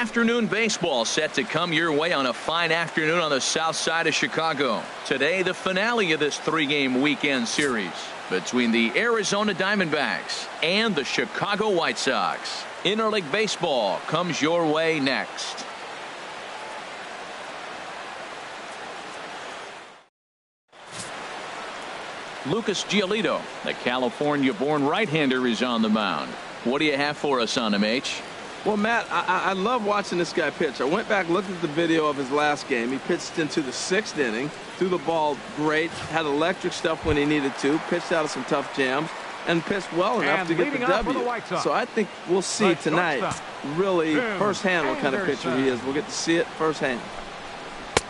Afternoon baseball set to come your way on a fine afternoon on the south side of Chicago. Today, the finale of this three-game weekend series between the Arizona Diamondbacks and the Chicago White Sox. Interleague baseball comes your way next. Lucas Giolito, the California-born right-hander, is on the mound. What do you have for us on him, H? Well, Matt, I love watching this guy pitch. I went back, looked at the video of his last game. He pitched into the 6th inning, threw the ball great, had electric stuff when he needed to, pitched out of some tough jams, and pitched well enough to get the W. So I think we'll see tonight really firsthand what kind of pitcher he is. We'll get to see it firsthand.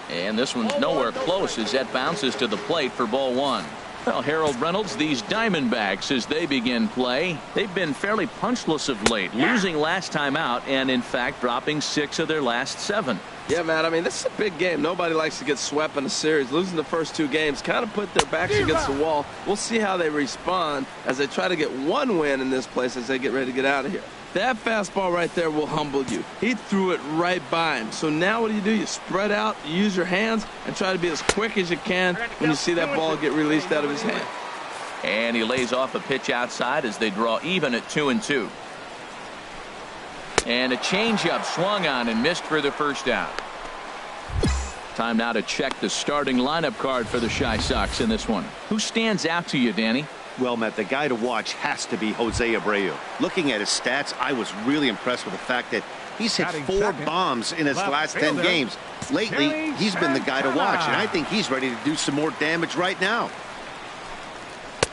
And this one's nowhere close as that bounces to the plate for ball one. Well, Harold Reynolds, these Diamondbacks, as they begin play, they've been fairly punchless of late, losing last time out and, in fact, dropping 6 of their last 7. Yeah, man, I mean, this is a big game. Nobody likes to get swept in a series. Losing the first 2 games kind of put their backs against the wall. We'll see how they respond as they try to get one win in this place as they get ready to get out of here. That fastball right there will humble you. He threw it right by him. So now what do? You spread out, you use your hands, and try to be as quick as you can when you see that ball get released out of his hand. And he lays off a pitch outside as they draw even at 2-2. And a changeup swung on and missed for the first out. Time now to check the starting lineup card for the Chi Sox in this one. Who stands out to you, Danny? Well, Matt, the guy to watch has to be Jose Abreu. Looking at his stats, I was really impressed with the fact that he's hit 4 bombs in his last 10 games. Lately, he's been the guy to watch, and I think he's ready to do some more damage right now.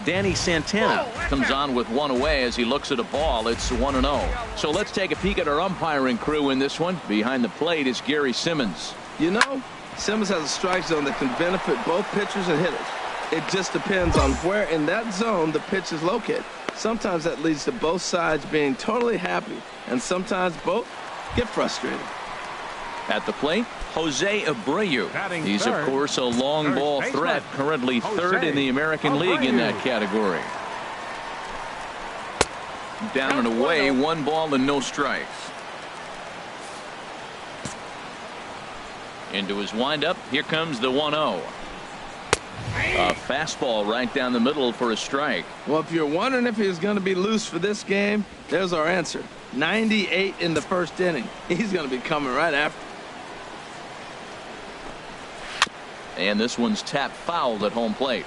Danny Santana comes on with one away as he looks at a ball. It's 1-0. So let's take a peek at our umpiring crew in this one. Behind the plate is Gary Simmons. You know, Simmons has a strike zone that can benefit both pitchers and hitters. It just depends on where in that zone the pitch is located. Sometimes that leads to both sides being totally happy, and sometimes both get frustrated. At the plate, Jose Abreu. He's, of course, a long ball threat, currently 3rd in the American League in that category. Down and away, 1 ball and no strikes. Into his windup, here comes the 1-0. A fastball right down the middle for a strike. Well, if you're wondering if he was going to be loose for this game, there's our answer. 98 in the 1st inning. He's going to be coming right after. And this one's tapped foul at home plate.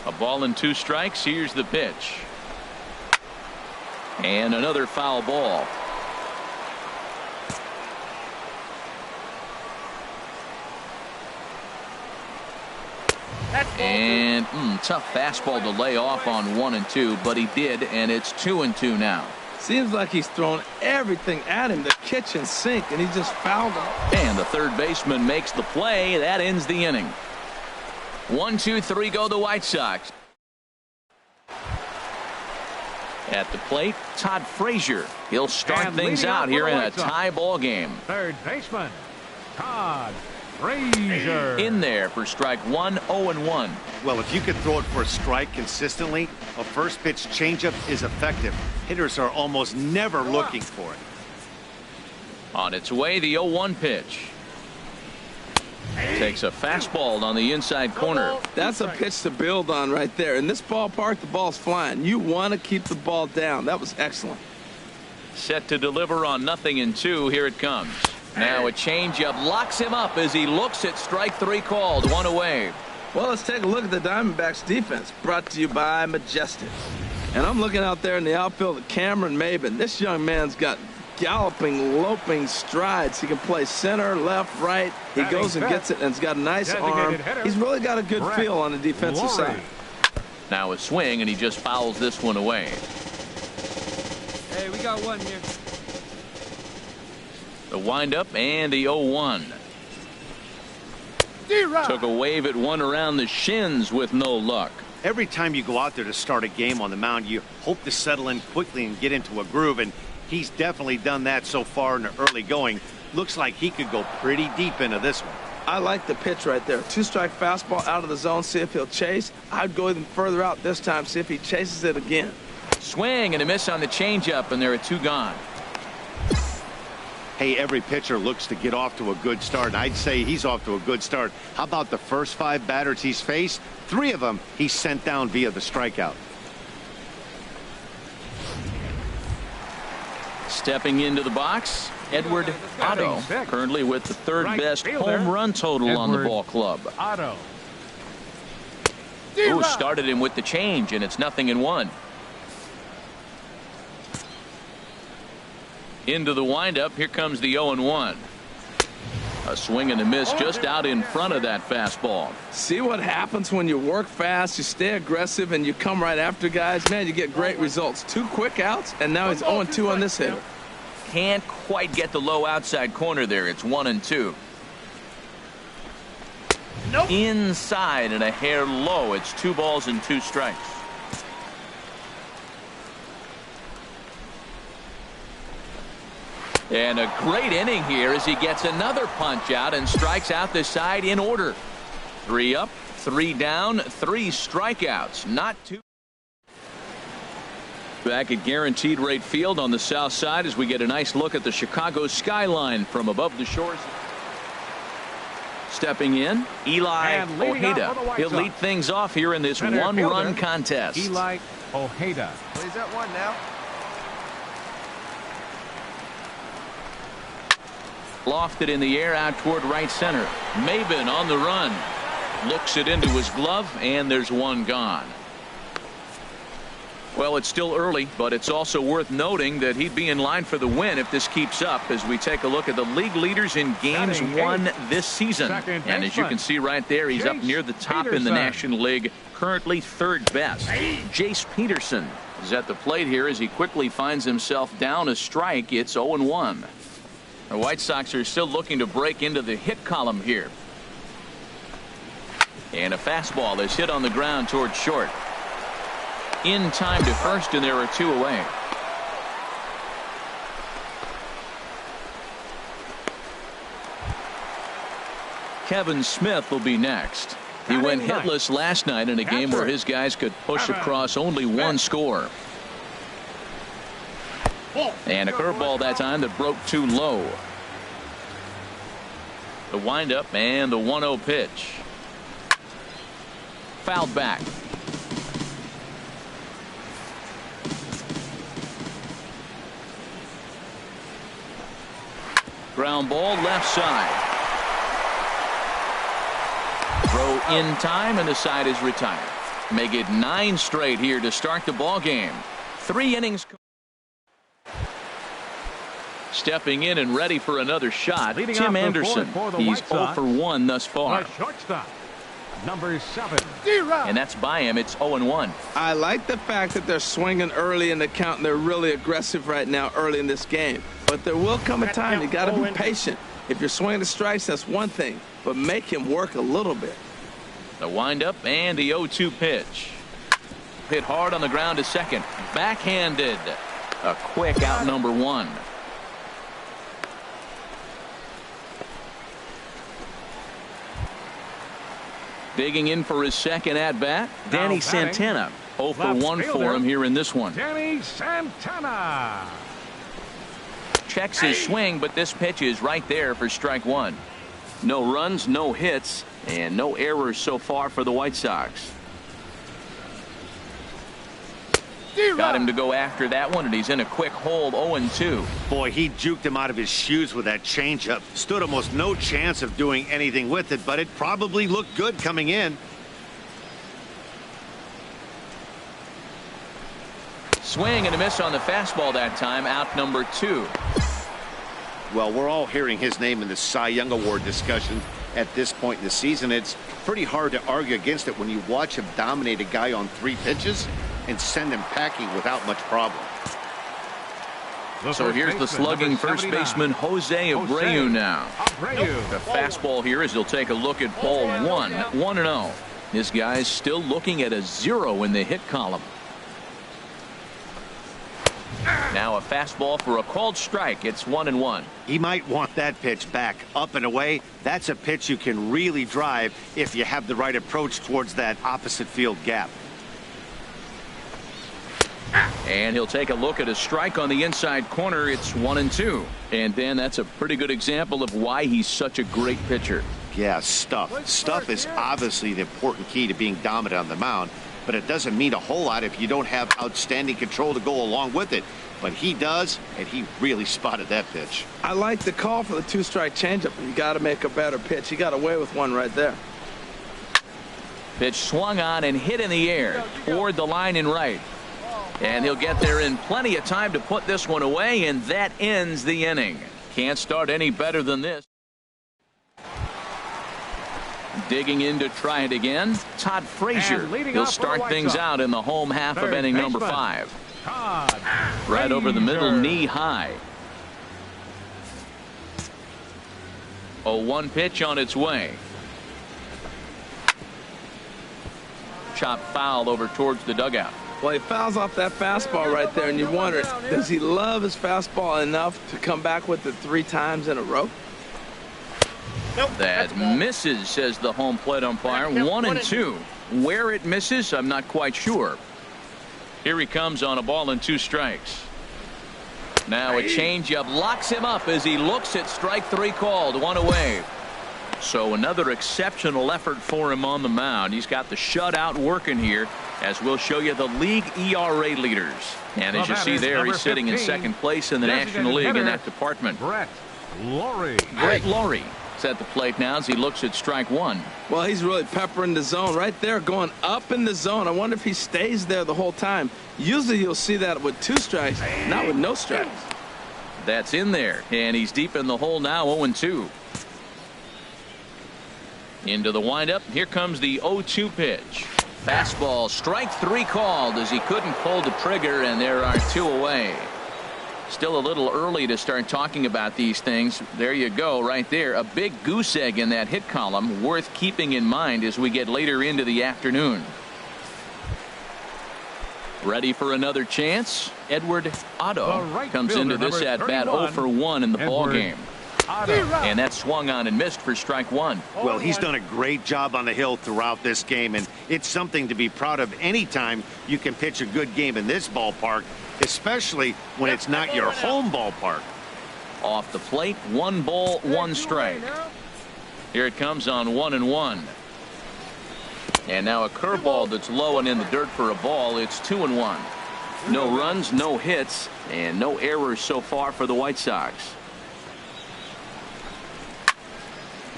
A ball and 2 strikes. Here's the pitch. And another foul ball. And tough fastball to lay off on 1 and 2, but he did, and it's 2 and 2 now. Seems like he's thrown everything at him, the kitchen sink, and he just fouled him. And the third baseman makes the play. That ends the inning. 1, 2, 3 go the White Sox. At the plate, Todd Frazier. He'll start things out here in a tie ball game. Third baseman, Todd Frazier. In there for strike 1, 0-1. Well, if you could throw it for a strike consistently, a first pitch changeup is effective. Hitters are almost never looking for it. On its way, the 0-1 pitch. Takes a fastball on the inside corner. That's a pitch to build on right there. In this ballpark, the ball's flying. You want to keep the ball down. That was excellent. Set to deliver on 0-2. Here it comes. Now a changeup locks him up as he looks at strike 3 called. 1 away. Well, let's take a look at the Diamondbacks defense, brought to you by Majestic. And I'm looking out there in the outfield at Cameron Maben. This young man's got galloping, loping strides. He can play center, left, right. He goes and gets it, and he's got a nice arm. He's really got a good feel on the defensive side. Now a swing, and he just fouls this one away. Hey, we got one here. The windup and the 0-1. Took a wave at one around the shins with no luck. Every time you go out there to start a game on the mound, you hope to settle in quickly and get into a groove, and he's definitely done that so far in the early going. Looks like he could go pretty deep into this one. I like the pitch right there. 2-strike fastball out of the zone, see if he'll chase. I'd go even further out this time, see if he chases it again. Swing and a miss on the changeup, and there are 2 gone. Hey, every pitcher looks to get off to a good start, and I'd say he's off to a good start. How about the first 5 batters he's faced? 3 of them he sent down via the strikeout. Stepping into the box, Edward Otto, currently with the 3rd best home run total on the ball club. Otto. Who started him with the change, and it's 0-1. Into the windup. Here comes the 0-1. A swing and a miss just out in front of that fastball. See what happens when you work fast, you stay aggressive, and you come right after guys? Man, you get great results. 2 quick outs, and now he's 0-2 on this hitter. Can't quite get the low outside corner there. It's 1-2. Nope. Inside and a hair low. It's 2 balls and 2 strikes. And a great inning here as he gets another punch out and strikes out the side in order. 3 up, 3 down, 3 strikeouts. Not too. Back at Guaranteed Rate Field on the south side as we get a nice look at the Chicago skyline from above the shores. Stepping in, Eli Ojeda. He'll lead things off here in this 1-run contest. Eli Ojeda. He's at 1 now. Lofted in the air out toward right center. Maben on the run. Looks it into his glove, and there's 1 gone. Well, it's still early, but it's also worth noting that he'd be in line for the win if this keeps up as we take a look at the league leaders in games won this season. And as you can see right there, he's up near the top in the National League, currently 3rd best. Jace Peterson is at the plate here as he quickly finds himself down a strike. It's 0-1. The White Sox are still looking to break into the hit column here. And a fastball is hit on the ground towards short. In time to first, and there are 2 away. Kevin Smith will be next. He went hitless last night in a game where his guys could push across only 1 score. And a curveball that time that broke too low. The windup and the 1-0 pitch. Fouled back. Ground ball left side. Throw in time, and the side is retired. Make it 9 straight here to start the ball game. 3 innings. Stepping in and ready for another shot, Tim Anderson. He's 0 for 1 thus far. Shortstop, number 7. And that's by him. It's 0-1. I like the fact that they're swinging early in the count, and they're really aggressive right now early in this game. But there will come a time you got to be patient. If you're swinging the strikes, that's one thing, but make him work a little bit. The windup and the 0-2 pitch. Hit hard on the ground to second. Backhanded. A quick out, number 1. Digging in for his second at bat, Danny Santana. 0 for 1 for him here in this one. Danny Santana. Checks his swing, but this pitch is right there for strike 1. No runs, no hits, and no errors so far for the White Sox. Got him to go after that one, and he's in a quick hold. 0-2. Boy, he juked him out of his shoes with that changeup. Stood almost no chance of doing anything with it, but it probably looked good coming in. Swing and a miss on the fastball that time. Out number 2. Well, we're all hearing his name in the Cy Young Award discussion at this point in the season. It's pretty hard to argue against it when you watch him dominate a guy on 3 pitches and send him packing without much problem. So here's the slugging first baseman Jose Abreu now. The fastball here as he'll take a look at ball 1. 1-0. This guy's still looking at a 0 in the hit column. Now a fastball for a called strike. It's 1-1. He might want that pitch back. Up and away. That's a pitch you can really drive if you have the right approach towards that opposite field gap. And he'll take a look at a strike on the inside corner. It's 1-2. And Dan, that's a pretty good example of why he's such a great pitcher. Yeah, stuff. Stuff is obviously the important key to being dominant on the mound, but it doesn't mean a whole lot if you don't have outstanding control to go along with it. But he does, and he really spotted that pitch. I like the call for the 2-strike changeup. You got to make a better pitch. He got away with one right there. Pitch swung on and hit in the air toward the line and right. And he'll get there in plenty of time to put this one away, and that ends the inning. Can't start any better than this. Digging in to try it again, Todd Frazier. He'll start things out in the home half of inning number 5. Right over the middle, knee high. 0-1 pitch on its way. Chop foul over towards the dugout. Well, he fouls off that fastball right there, and you wonder, does he love his fastball enough to come back with it 3 times in a row? Nope, that misses, says the home plate umpire. 1-2. Where it misses, I'm not quite sure. Here he comes on a ball and 2 strikes. Now a changeup locks him up as he looks at strike 3 called. 1 away. So another exceptional effort for him on the mound. He's got the shutout working here, as we'll show you the league ERA leaders. And as you see there, he's sitting in second place in the National League in that department. Brett Lawrie. Brett Lawrie is at the plate now as he looks at strike 1. Well, he's really peppering the zone right there, going up in the zone. I wonder if he stays there the whole time. Usually you'll see that with 2 strikes, not with no strikes. That's in there, and he's deep in the hole now. 0-2. Into the windup. Here comes the 0-2 pitch. Fastball, strike 3 called as he couldn't pull the trigger, and there are 2 away. Still a little early to start talking about these things. There you go, right there. A big goose egg in that hit column, worth keeping in mind as we get later into the afternoon. Ready for another chance? Edward Otto comes into this at bat 0 for 1 in the ball game. And that swung on and missed for strike 1. Well, he's done a great job on the hill throughout this game, and it's something to be proud of anytime you can pitch a good game in this ballpark, especially when it's not your home ballpark. Off the plate, 1 ball, 1 strike. Here it comes on 1-1. And now a curveball that's low and in the dirt for a ball. It's 2-1. No runs, no hits, and no errors so far for the White Sox.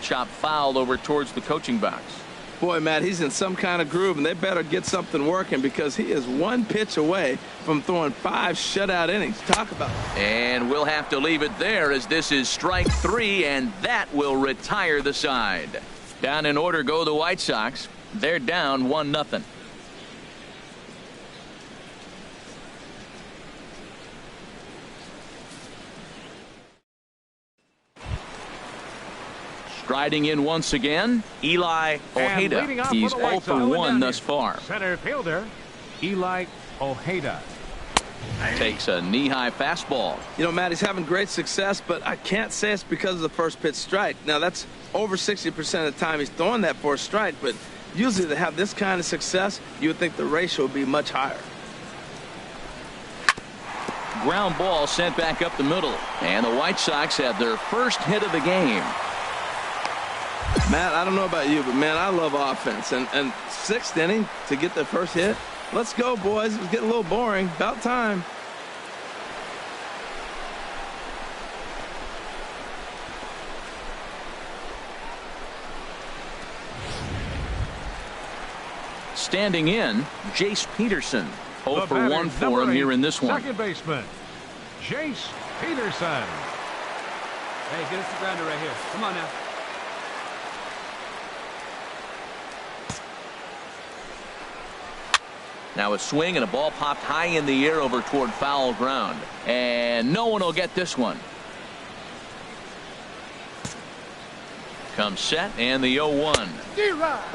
Chop foul over towards the coaching box. Boy, Matt, he's in some kind of groove, and they better get something working because he is 1 pitch away from throwing 5 shutout innings. Talk about it. And we'll have to leave it there as this is strike 3, and that will retire the side. Down in order go the White Sox. They're down 1-0. Striding in once again, Eli Ojeda. He's 0 for 1 thus far. Center fielder, Eli Ojeda. Takes a knee-high fastball. You know, Matt, he's having great success, but I can't say it's because of the first pitch strike. Now, that's over 60% of the time he's throwing that for a strike, but usually to have this kind of success, you would think the ratio would be much higher. Ground ball sent back up the middle, and the White Sox have their first hit of the game. Matt, I don't know about you, but man, I love offense. And 6th inning to get the first hit. Let's go, boys. It's getting a little boring. About time. Standing in, Jace Peterson. 0 for 1 for him here in this one. Second baseman, Jace Peterson. Hey, get us the grounder right here. Come on now. Now a swing and a ball popped high in the air over toward foul ground. And no one will get this one. Comes set and the 0-1.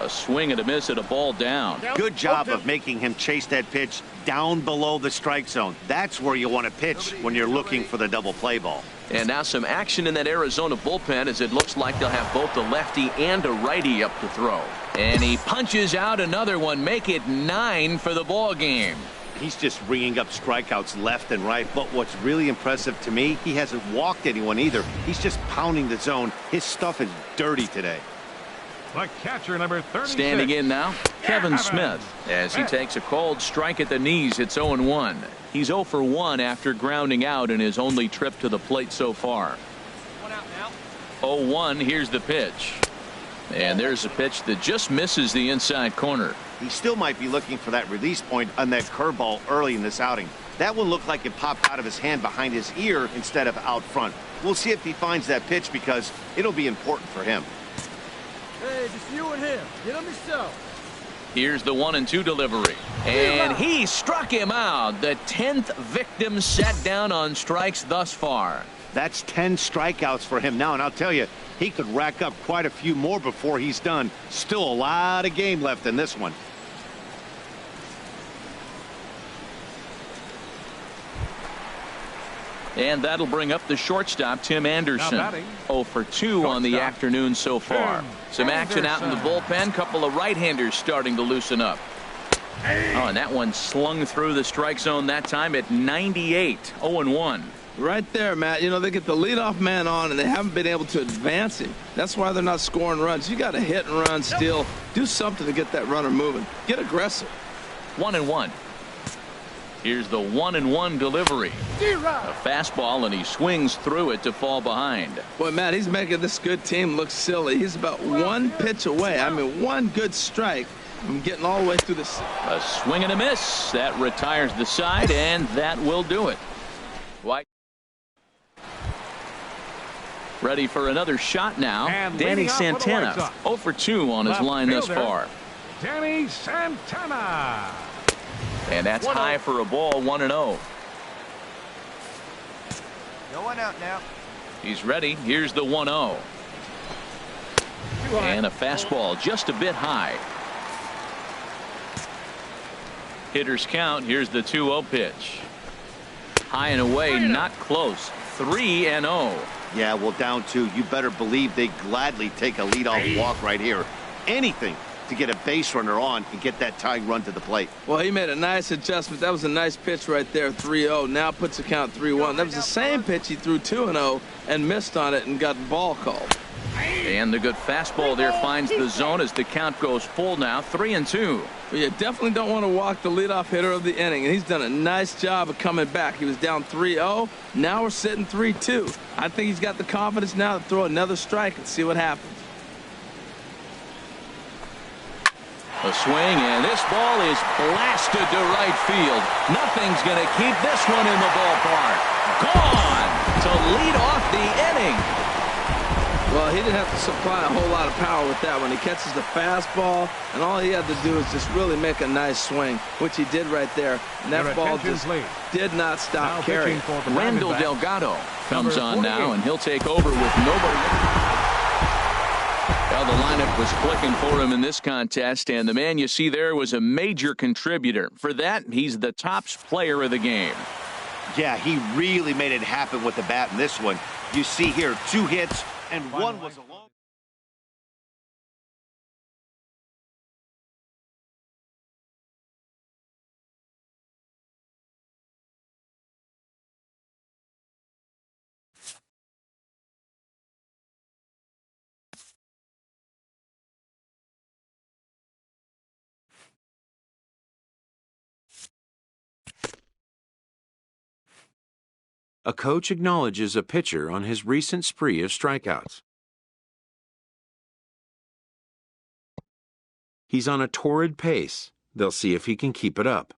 A swing and a miss at a ball down. Good job of making him chase that pitch down below the strike zone. That's where you want to pitch when you're looking for the double play ball. And now some action in that Arizona bullpen as it looks like they'll have both a lefty and a righty up to throw. And he punches out another one. Make it 9 for the ball game. He's just ringing up strikeouts left and right. But what's really impressive to me, he hasn't walked anyone either. He's just pounding the zone. His stuff is dirty today. The catcher, number 36. Standing in now, Kevin Smith, as he takes a cold strike at the knees. It's 0-1. He's 0 for 1 after grounding out in his only trip to the plate so far. 0-1. Here's the pitch. And there's a pitch that just misses the inside corner. He still might be looking for that release point on that curveball early in this outing. That one looked like it popped out of his hand behind his ear instead of out front. We'll see if he finds that pitch because it'll be important for him. Hey, just you and him. Get him yourself. Here's the 1-2 delivery. And he struck him out. The 10th victim set down on strikes thus far. That's 10 strikeouts for him now, and I'll tell you, he could rack up quite a few more before he's done. Still a lot of game left in this one. And that'll bring up the shortstop, Tim Anderson. 0 for 2 on the afternoon so far. Some action out in the bullpen. Couple of right-handers starting to loosen up. Oh, and that one slung through the strike zone that time at 98. 0-1. Right there, Matt. You know, they get the leadoff man on, and they haven't been able to advance him. That's why they're not scoring runs. You got to hit and run, steal, do something to get that runner moving. Get aggressive. 1-1. Here's the 1-1 delivery. A fastball, and he swings through it to fall behind. Boy, Matt, he's making this good team look silly. He's about one pitch away. I mean, one good strike from getting all the way through the... A swing and a miss. That retires the side, and that will do it. White. Ready for another shot now. And Danny Santana, 0 for 2 on his line thus far. Danny Santana. And that's high for a ball, 1-0. Going out now. He's ready. Here's the 1-0. And a fastball just a bit high. Hitters count. Here's the 2-0 pitch. High and away, not close. 3-0. Yeah, well, down 2. You better believe they gladly take a leadoff walk right here. Anything to get a base runner on and get that tying run to the plate. Well, he made a nice adjustment. That was a nice pitch right there, 3-0. Now puts the count 3-1. That was the same pitch he threw 2-0 and missed on it and got the ball called. And the good fastball there finds the zone as the count goes full now, 3-2. Well, you definitely don't want to walk the leadoff hitter of the inning, and he's done a nice job of coming back. He was down 3-0. Now we're sitting 3-2. I think he's got the confidence now to throw another strike and see what happens. A swing, and this ball is blasted to right field. Nothing's going to keep this one in the ballpark. Gone to lead off the inning. Well, he didn't have to supply a whole lot of power with that one. He catches the fastball, and all he had to do is just really make a nice swing, which he did right there. And that ball just did not stop carrying. Randall Delgado comes on now, and he'll take over with nobody. Well, the lineup was clicking for him in this contest, and the man you see there was a major contributor. For that, he's the tops player of the game. Yeah, he really made it happen with the bat in this one. You see here 2 hits, and one was a long... A coach acknowledges a pitcher on his recent spree of strikeouts. He's on a torrid pace. They'll see if he can keep it up.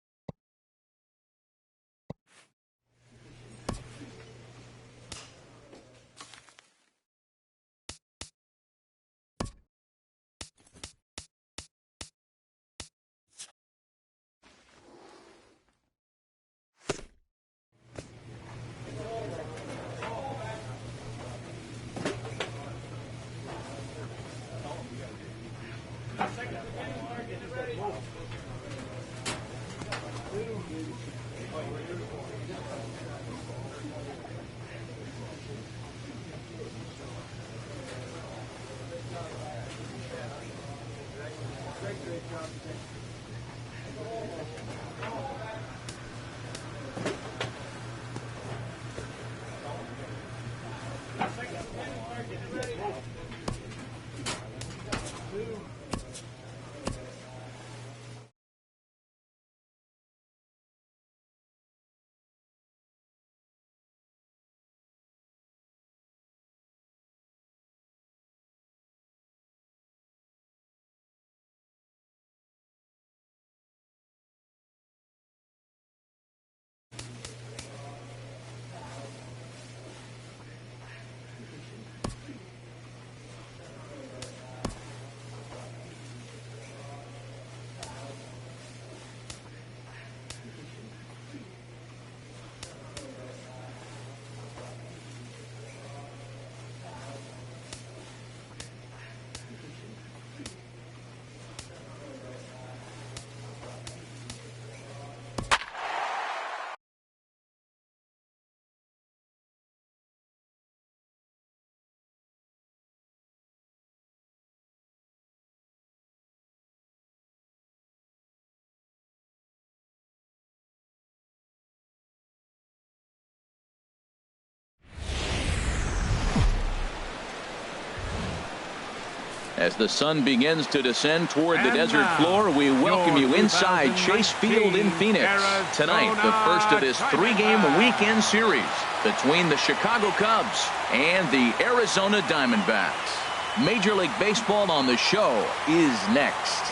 As the sun begins to descend toward the desert floor, we welcome you inside Chase Field in Phoenix. Tonight, the first of this three-game weekend series between the Chicago Cubs and the Arizona Diamondbacks. Major League Baseball on the show is next.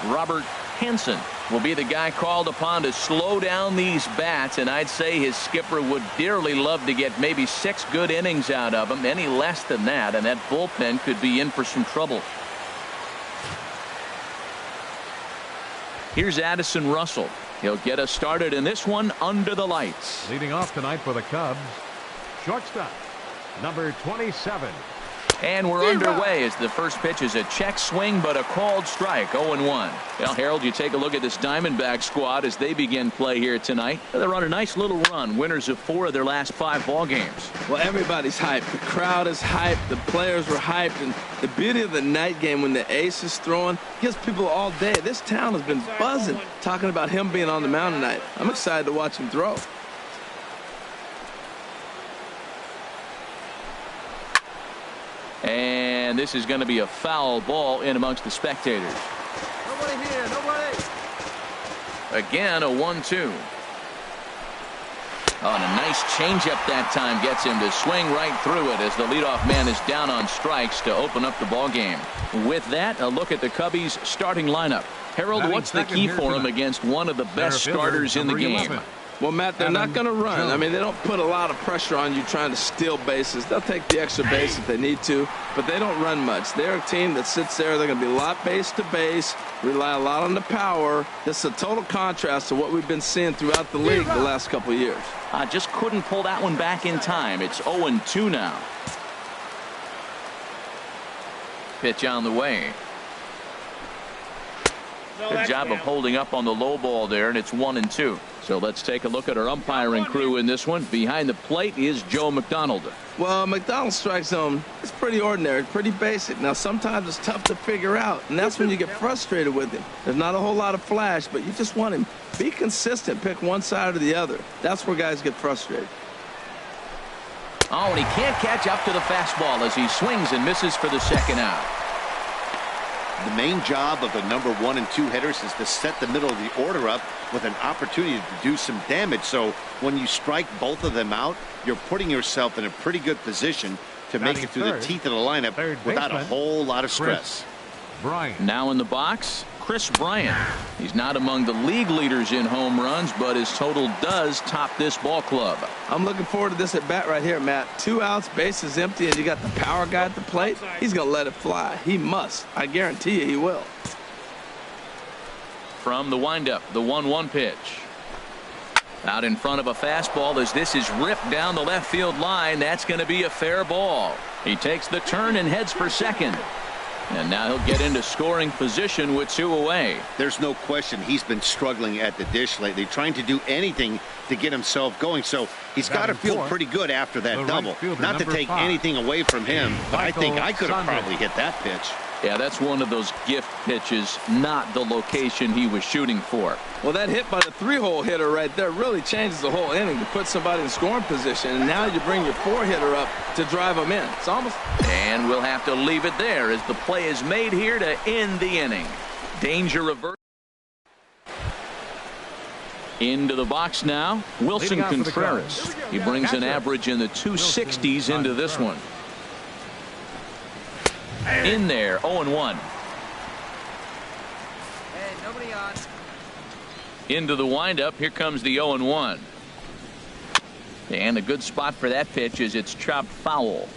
Robert Hanson will be the guy called upon to slow down these bats, and I'd say his skipper would dearly love to get maybe 6 good innings out of him. Any less than that, and that bullpen could be in for some trouble. Here's Addison Russell. He'll get us started in this one under the lights. Leading off tonight for the Cubs, shortstop, number 27. And we're underway as the first pitch is a check swing, but a called strike, 0-1. Well, Harold, you take a look at this Diamondback squad as they begin play here tonight. They're on a nice little run, winners of 4 of their last 5 ball games. Well, everybody's hyped. The crowd is hyped. The players were hyped. And the beauty of the night game when the ace is throwing gives people all day. This town has been buzzing talking about him being on the mound tonight. I'm excited to watch him throw. And this is going to be a foul ball in amongst the spectators. Nobody here, nobody. Again, a 1-2. Oh, and a nice changeup that time gets him to swing right through it as the leadoff man is down on strikes to open up the ball game. With that, a look at the Cubbies' starting lineup. Harold, what's the key for him against one of the best starters in the game? Well, Matt, they're not going to run. I mean, they don't put a lot of pressure on you trying to steal bases. They'll take the extra base if they need to, but they don't run much. They're a team that sits there. They're going to be a lot base to base, rely a lot on the power. This is a total contrast to what we've been seeing throughout the league the last couple of years. I just couldn't pull that one back in time. It's 0-2 now. Pitch on the way. Good job of holding up on the low ball there, and it's 1-2. So let's take a look at our umpiring crew in this one. Behind the plate is Joe McDonald. Well, McDonald's strike zone is pretty ordinary, pretty basic. Now, sometimes it's tough to figure out, and that's when you get frustrated with him. There's not a whole lot of flash, but you just want him. Be consistent. Pick one side or the other. That's where guys get frustrated. Oh, and he can't catch up to the fastball as he swings and misses for the second out. The main job of the number 1 and 2 hitters is to set the middle of the order up with an opportunity to do some damage. So when you strike both of them out, you're putting yourself in a pretty good position to make it through the teeth of the lineup without a whole lot of stress. Now in the box, Chris Bryant. He's not among the league leaders in home runs, but his total does top this ball club. I'm looking forward to this at bat right here, Matt. 2 outs, bases empty, and you got the power guy at the plate. He's going to let it fly. He must. I guarantee you he will. From the windup, the 1-1 pitch. Out in front of a fastball as this is ripped down the left field line. That's going to be a fair ball. He takes the turn and heads for second. And now he'll get into scoring position with 2 away. There's no question he's been struggling at the dish lately, trying to do anything to get himself going. So he's got to feel pretty good after that double. Not to take anything away from him, but I think I could have probably hit that pitch. Yeah, that's one of those gift pitches, not the location he was shooting for. Well, that hit by the 3-hole hitter right there really changes the whole inning to put somebody in scoring position. And now you bring your 4-hitter up to drive them in. It's almost. And we'll have to leave it there as the play is made here to end the inning. Danger reverse. Into the box now, Wilson Contreras. He brings an average in the 260s into this one. In there, 0-1. Hey, nobody on. Into the windup, here comes the 0-1. And a good spot for that pitch is it's chopped foul.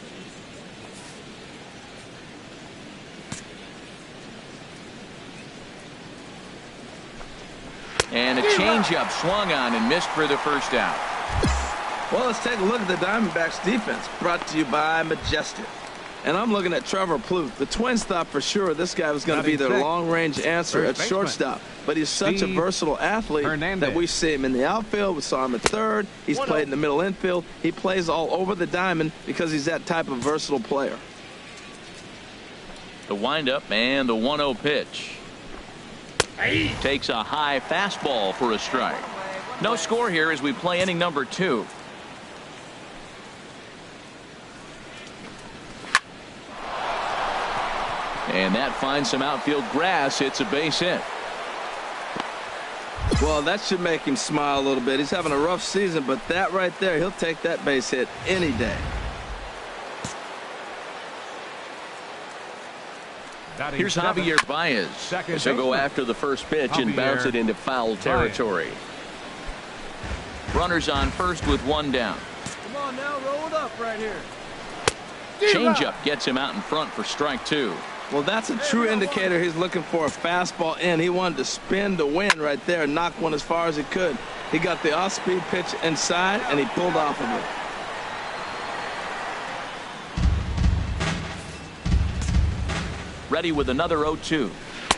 And a changeup swung on and missed for the first out. Well, let's take a look at the Diamondbacks defense, brought to you by Majestic. And I'm looking at Trevor Plouffe. The Twins thought for sure this guy was going to be their long-range answer at shortstop. But he's such a versatile athlete that we see him in the outfield. We saw him at third. He's played in the middle infield. He plays all over the diamond because he's that type of versatile player. The windup and the 1-0 pitch. Takes a high fastball for a strike. No score here as we play inning number 2. And that finds some outfield grass. It's a base hit. Well, that should make him smile a little bit. He's having a rough season, but that right there, he'll take that base hit any day. Here's Javier Baez. He'll go after the first pitch and bounce it into foul territory. Runners on first with one down. Come on now, roll it up right here. Changeup gets him out in front for strike two. Well, that's a true indicator he's looking for a fastball in. He wanted to spin to win right there and knock one as far as he could. He got the off-speed pitch inside, and he pulled off of it. Ready with another 0-2.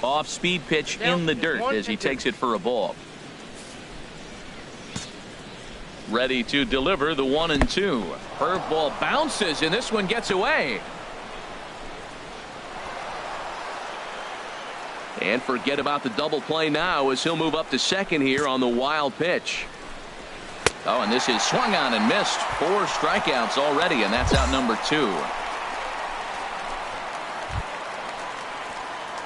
Off-speed pitch in the dirt as he takes it for a ball. Ready to deliver the 1-2. Curveball bounces, and this one gets away. And forget about the double play now as he'll move up to second here on the wild pitch. Oh, and this is swung on and missed. 4 strikeouts already, and that's out number 2.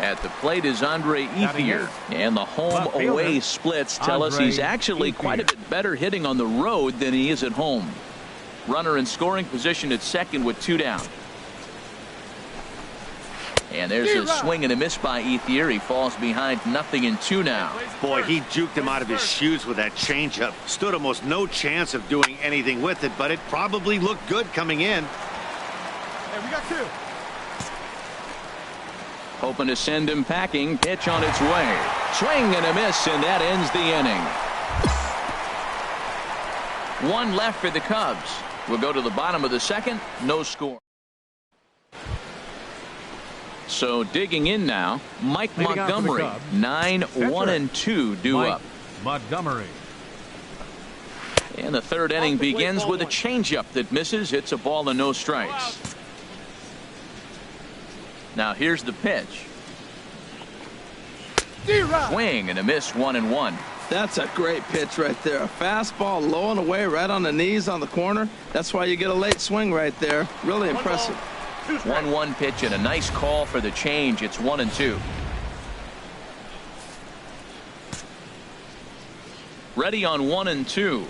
At the plate is Andre Ethier, and the home-away splits tell us he's actually quite a bit better hitting on the road than he is at home. Runner in scoring position at second with 2 down. And there's a swing and a miss by Ethier. He falls behind 0-2 now. Boy, he juked him out of his shoes with that changeup. Stood almost no chance of doing anything with it, but it probably looked good coming in. Hey, we got 2. Hoping to send him packing. Pitch on its way. Swing and a miss, and that ends the inning. 1 left for the Cubs. We'll go to the bottom of the second. No score. So digging in now, Mike Montgomery. 9-1-2 due up. Montgomery. And the third inning begins with a changeup that misses. It's a ball and no strikes. Now here's the pitch. Swing and a miss, 1-1. That's a great pitch right there. A fastball low and away right on the knees on the corner. That's why you get a late swing right there. Really impressive. 1-1 pitch and a nice call for the change. It's 1-2. Ready on 1-2.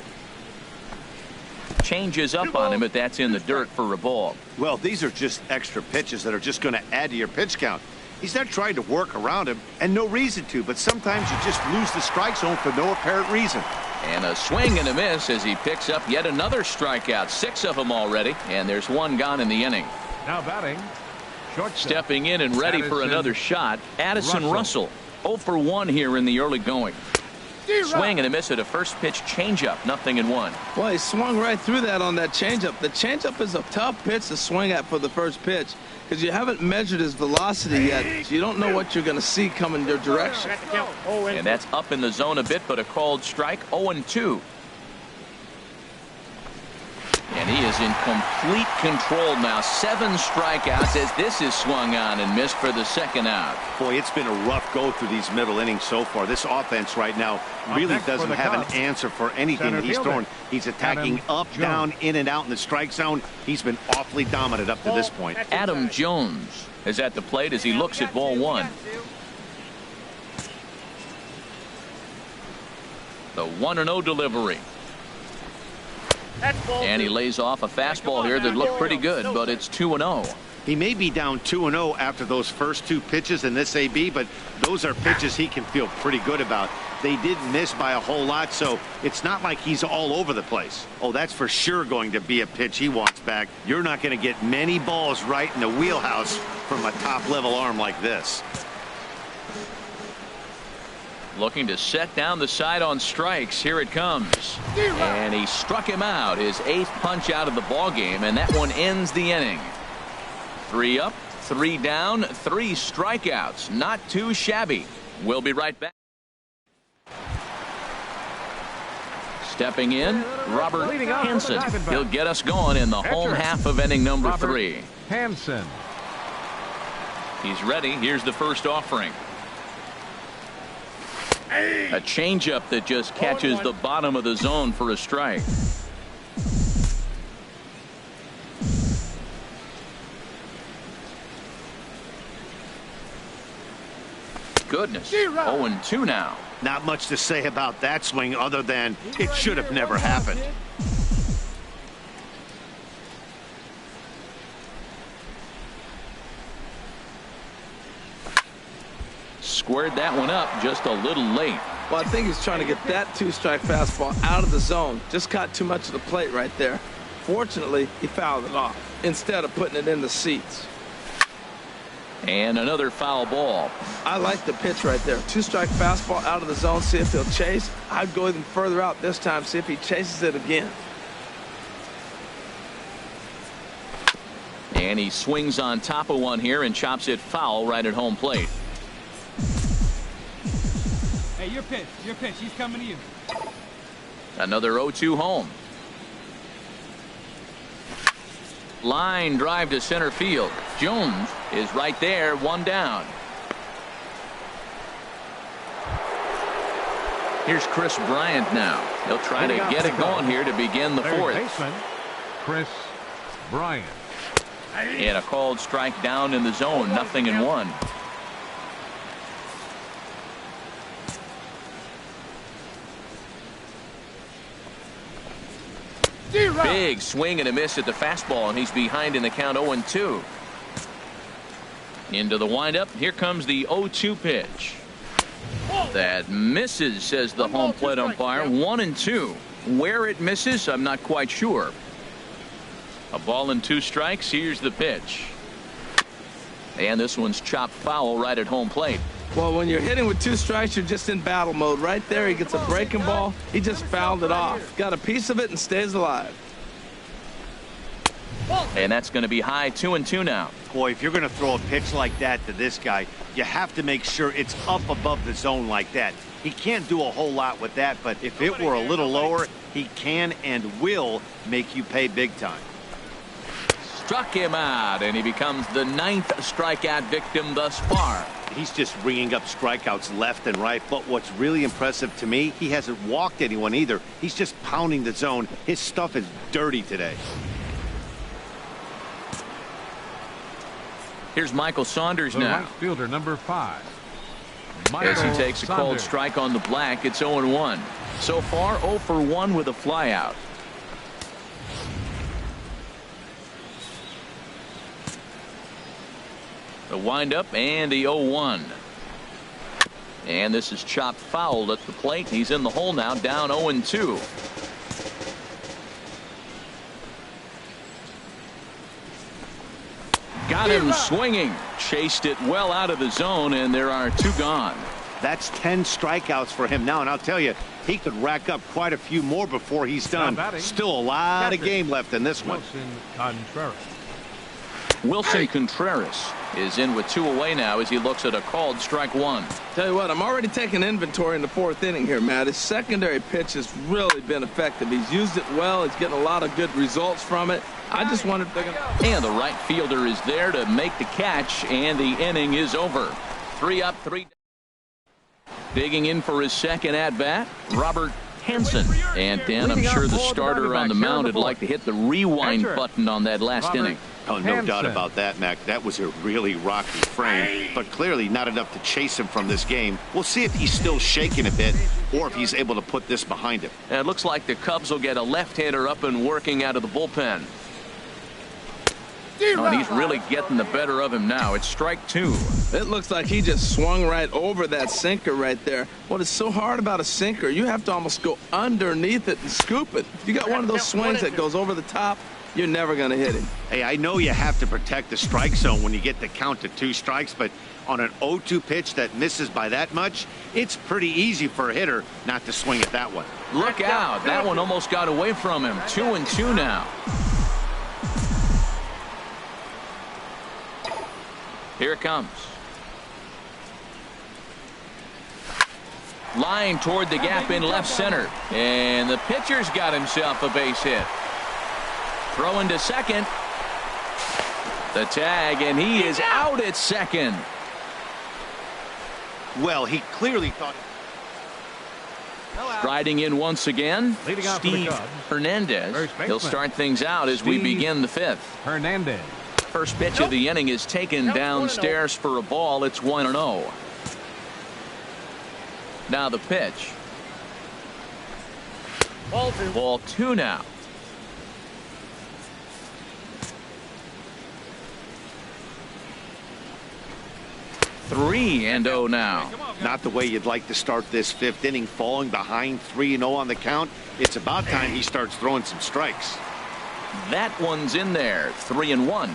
Changes up on him, but that's in the dirt for a ball. Well, these are just extra pitches that are just going to add to your pitch count. He's not trying to work around him, and no reason to, but sometimes you just lose the strike zone for no apparent reason. And a swing and a miss as he picks up yet another strikeout. 6 of them already, and there's 1 gone in the inning. Now batting. Shortstop. Stepping in and ready for another shot, Addison Russell. 0 for 1 here in the early going. Swing and a miss at a first pitch changeup. 0-1. Well, he swung right through that on that changeup. The changeup is a tough pitch to swing at for the first pitch because you haven't measured his velocity yet. So you don't know what you're going to see coming your direction. And that's up in the zone a bit, but a called strike. 0-2. And he is in complete control now. 7 strikeouts as this is swung on and missed for the second out. Boy, it's been a rough go through these middle innings so far. This offense right now really doesn't have an answer for anything that he's throwing. He's attacking up, down, in and out in the strike zone. He's been awfully dominant up to this point. Adam Jones is at the plate as he looks at ball 1. The 1-0 delivery. And he lays off a fastball here that looked pretty good, but it's 2-0. He may be down 2-0 after those first 2 pitches in this AB, but those are pitches he can feel pretty good about. They did miss by a whole lot, so it's not like he's all over the place. Oh, that's for sure going to be a pitch he wants back. You're not going to get many balls right in the wheelhouse from a top-level arm like this. Looking to set down the side on strikes. Here it comes. And he struck him out. His 8th punch out of the ball game, and that one ends the inning. 3 up, 3 down, 3 strikeouts. Not too shabby. We'll be right back. Stepping in, Robert Hanson. He'll get us going in the home half of inning number 3. Hanson. He's ready. Here's the first offering. A changeup that just catches the bottom of the zone for a strike. goodness. 0-2 now. Not much to say about that swing other than it should have never happened. Squared that one up just a little late. Well, I think he's trying to get that two-strike fastball out of the zone. Just caught too much of the plate right there. Fortunately, he fouled it off instead of putting it in the seats. And another foul ball. I like the pitch right there. Two-strike fastball out of the zone, see if he'll chase. I'd go even further out this time, see if he chases it again. And he swings on top of one here and chops it foul right at home plate. Hey, your pitch. He's coming to you. Another 0-2 home. Line drive to center field. Jones is right there, one down. Here's Chris Bryant now. He'll try to get it going here to begin the fourth. Baseman, Chris Bryant. And a called strike down in the zone, 0-1. Big swing and a miss at the fastball, and he's behind in the count 0-2. Into the windup. Here comes the 0-2 pitch. That misses, says the home plate umpire. 1-2. Where it misses, I'm not quite sure. A ball and 2 strikes. Here's the pitch. And this one's chopped foul right at home plate. Well, when you're hitting with 2 strikes, you're just in battle mode. Right there, he gets a breaking ball. He just fouled it off. Got a piece of it and stays alive. And that's going to be high, 2-2 now. Boy, if you're going to throw a pitch like that to this guy, you have to make sure it's up above the zone like that. He can't do a whole lot with that, but if it were a little lower, he can and will make you pay big time. Struck him out, and he becomes the 9th strikeout victim thus far. He's just ringing up strikeouts left and right, but what's really impressive to me, he hasn't walked anyone either. He's just pounding the zone. His stuff is dirty today. Here's Michael Saunders The now. right fielder, number 5. As he takes a cold strike on the black, it's 0-1. So far, 0 for 1 with a flyout. The windup and the 0-1. And this is chopped foul at the plate. He's in the hole now, down 0-2. Got him swinging. Chased it well out of the zone, and there are 2 gone. That's 10 strikeouts for him now, and I'll tell you, he could rack up quite a few more before he's done. Still a lot of game left in this one. Wilson Contreras is in with 2 away now as he looks at a called strike 1. Tell you what, I'm already taking inventory in the 4th inning here, Matt. His secondary pitch has really been effective. He's used it well. He's getting a lot of good results from it. I just wondered if they're going to... And the right fielder is there to make the catch, and the inning is over. 3 up, 3 down. Digging in for his second at-bat, Robert Hanson. And Dan, I'm sure the starter on the mound would like to hit the rewind button on that last inning. Oh, no doubt about that, Mac. That was a really rocky frame, but clearly not enough to chase him from this game. We'll see if he's still shaking a bit or if he's able to put this behind him. And it looks like the Cubs will get a left-hander up and working out of the bullpen. Oh, and he's really getting the better of him now. It's strike 2. It looks like he just swung right over that sinker right there. What is so hard about a sinker, you have to almost go underneath it and scoop it. If you got one of those swings that goes over the top, you're never going to hit him. Hey, I know you have to protect the strike zone when you get the count to 2 strikes, but on an 0-2 pitch that misses by that much, it's pretty easy for a hitter not to swing at that one. Look out. That one almost got away from him. 2-2 now. Here it comes. Line toward the gap in left center. And the pitcher's got himself a base hit. Throwing to second. The tag, and he is out at second. Well, he clearly thought... Striding in once again, Steve Hernandez. He'll start things out as we begin the 5th. Hernandez. First pitch of the inning is taken downstairs for a ball. It's 1-0. Now the pitch. Ball 2 now. 3-0 now. Not the way you'd like to start this 5th inning, falling behind 3-0 on the count. It's about time he starts throwing some strikes. That one's in there. 3-1.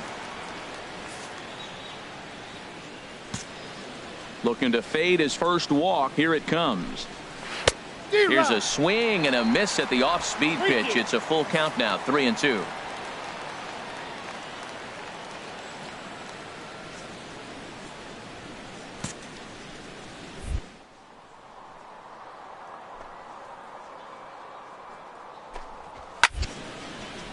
Looking to fade his first walk. Here it comes. Here's a swing and a miss at the off-speed pitch. It's a full count now. 3-2.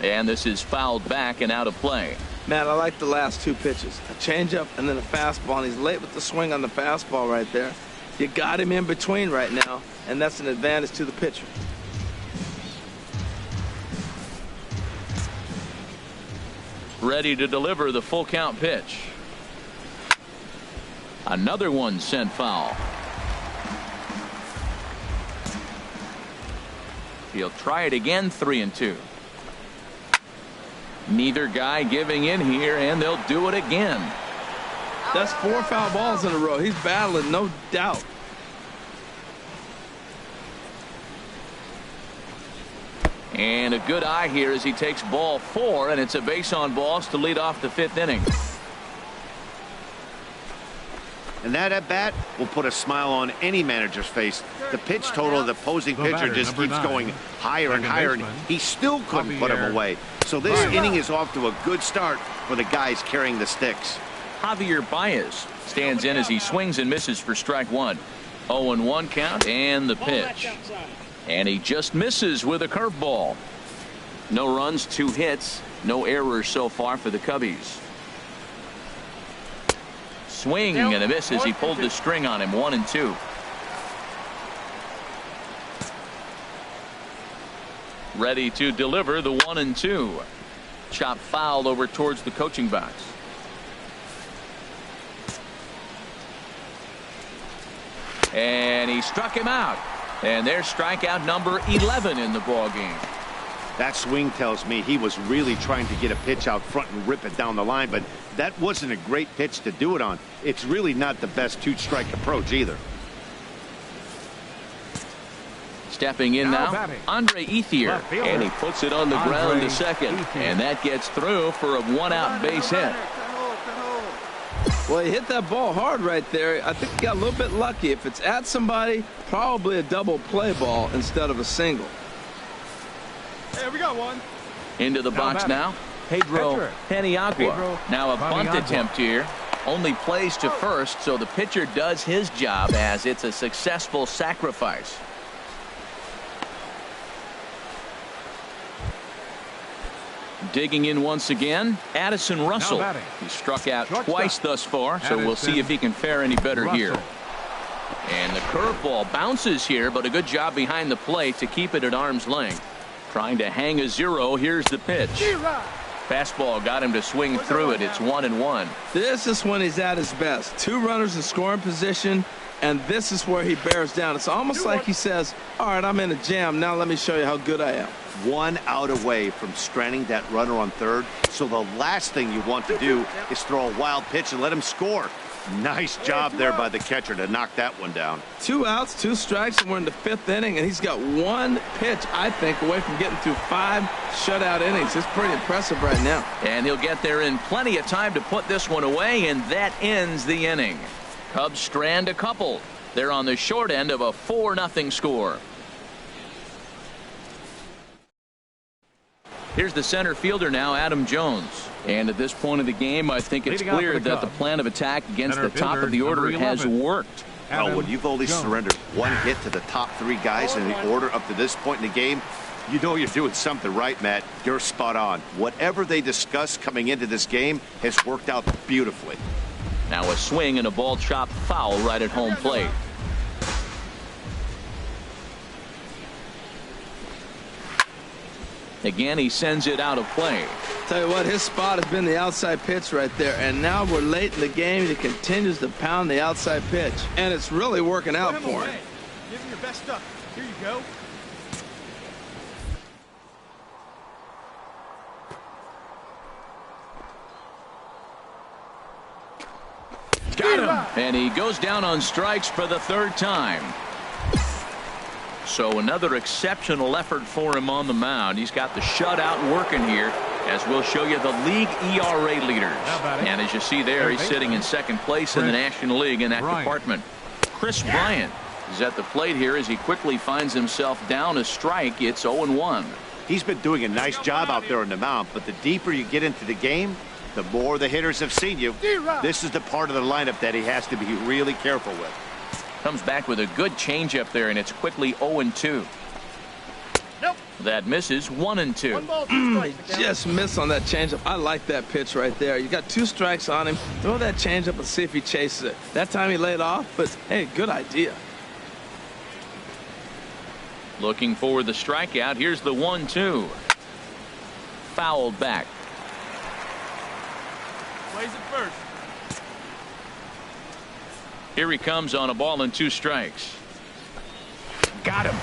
And this is fouled back and out of play. Matt, I like the last 2 pitches. A changeup and then a fastball, and he's late with the swing on the fastball right there. You got him in between right now, and that's an advantage to the pitcher. Ready to deliver the full count pitch. Another one sent foul. He'll try it again. 3-2. Neither guy giving in here, and they'll do it again. That's 4 foul balls in a row. He's battling, no doubt. And a good eye here as he takes ball 4, and it's a base on balls to lead off the 5th inning. And that at bat will put a smile on any manager's face. The pitch total of the opposing pitcher just keeps going higher and higher, and he still couldn't put him away. So this inning is off to a good start for the guys carrying the sticks. Javier Baez stands in as he swings and misses for strike 1. 0-1 count, and the pitch. And he just misses with a curveball. No runs, 2 hits, no errors so far for the Cubbies. Swing and a miss as he pulled the string on him. 1-2. Ready to deliver the 1-2. Chop foul over towards the coaching box. And he struck him out. And there's strikeout number 11 in the ball game. That swing tells me he was really trying to get a pitch out front and rip it down the line, but that wasn't a great pitch to do it on. It's really not the best 2-strike approach either. Stepping in now, Andre Ethier, and he puts it on the ground to second, and that gets through for a 1-out base hit. Well, he hit that ball hard right there. I think he got a little bit lucky. If it's at somebody, probably a double play ball instead of a single. Hey, we got one. Into the box now, Pedro Paniagua. Now a bunt attempt here. Only plays to first, so the pitcher does his job as it's a successful sacrifice. Digging in once again, Addison Russell. He struck out twice thus far, so we'll see if he can fare any better here. And the curveball bounces here, but a good job behind the plate to keep it at arm's length. Trying to hang a 0. Here's the pitch. Fastball got him to swing through it. It's 1-1. This is when he's at his best. 2 runners in scoring position, and this is where he bears down. It's almost like he says, all right, I'm in a jam. Now let me show you how good I am. 1 out away from stranding that runner on third. So the last thing you want to do is throw a wild pitch and let him score. Nice job there by the catcher to knock that one down. 2 outs, 2 strikes, and we're in the 5th inning, and he's got 1 pitch, I think, away from getting through 5 shutout innings. It's pretty impressive right now. And he'll get there in plenty of time to put this one away, and that ends the inning. Cubs strand a couple. They're on the short end of a 4-0 score. Here's the center fielder now, Adam Jones. And at this point of the game, I think it's clear that the plan of attack against the top of the order has worked. Well, when you've only surrendered 1 hit to the top 3 guys in the order up to this point in the game, you know you're doing something right, Matt. You're spot on. Whatever they discussed coming into this game has worked out beautifully. Now a swing and a ball chopped foul right at home plate. Again, he sends it out of play. Tell you what, his spot has been the outside pitch right there, and now we're late in the game. He continues to pound the outside pitch, and it's really working out for him. Give him your best stuff. Here you go. Got him. And he goes down on strikes for the third time. So another exceptional effort for him on the mound. He's got the shutout working here, as we'll show you the league ERA leaders. And as you see there, he's sitting in second place in the National League in that department. Chris Bryant is at the plate here as he quickly finds himself down a strike. It's 0-1. He's been doing a nice job out there on the mound, but the deeper you get into the game, the more the hitters have seen you. This is the part of the lineup that he has to be really careful with. Comes back with a good changeup there, and it's quickly 0-2. Nope. That misses 1-2. He just missed on that changeup. I like that pitch right there. You got 2 strikes on him. Throw that changeup and see if he chases it. That time he laid off, but hey, good idea. Looking for the strikeout. Here's the 1-2. Fouled back. Plays it first. Here he comes on a ball and 2 strikes. Got him.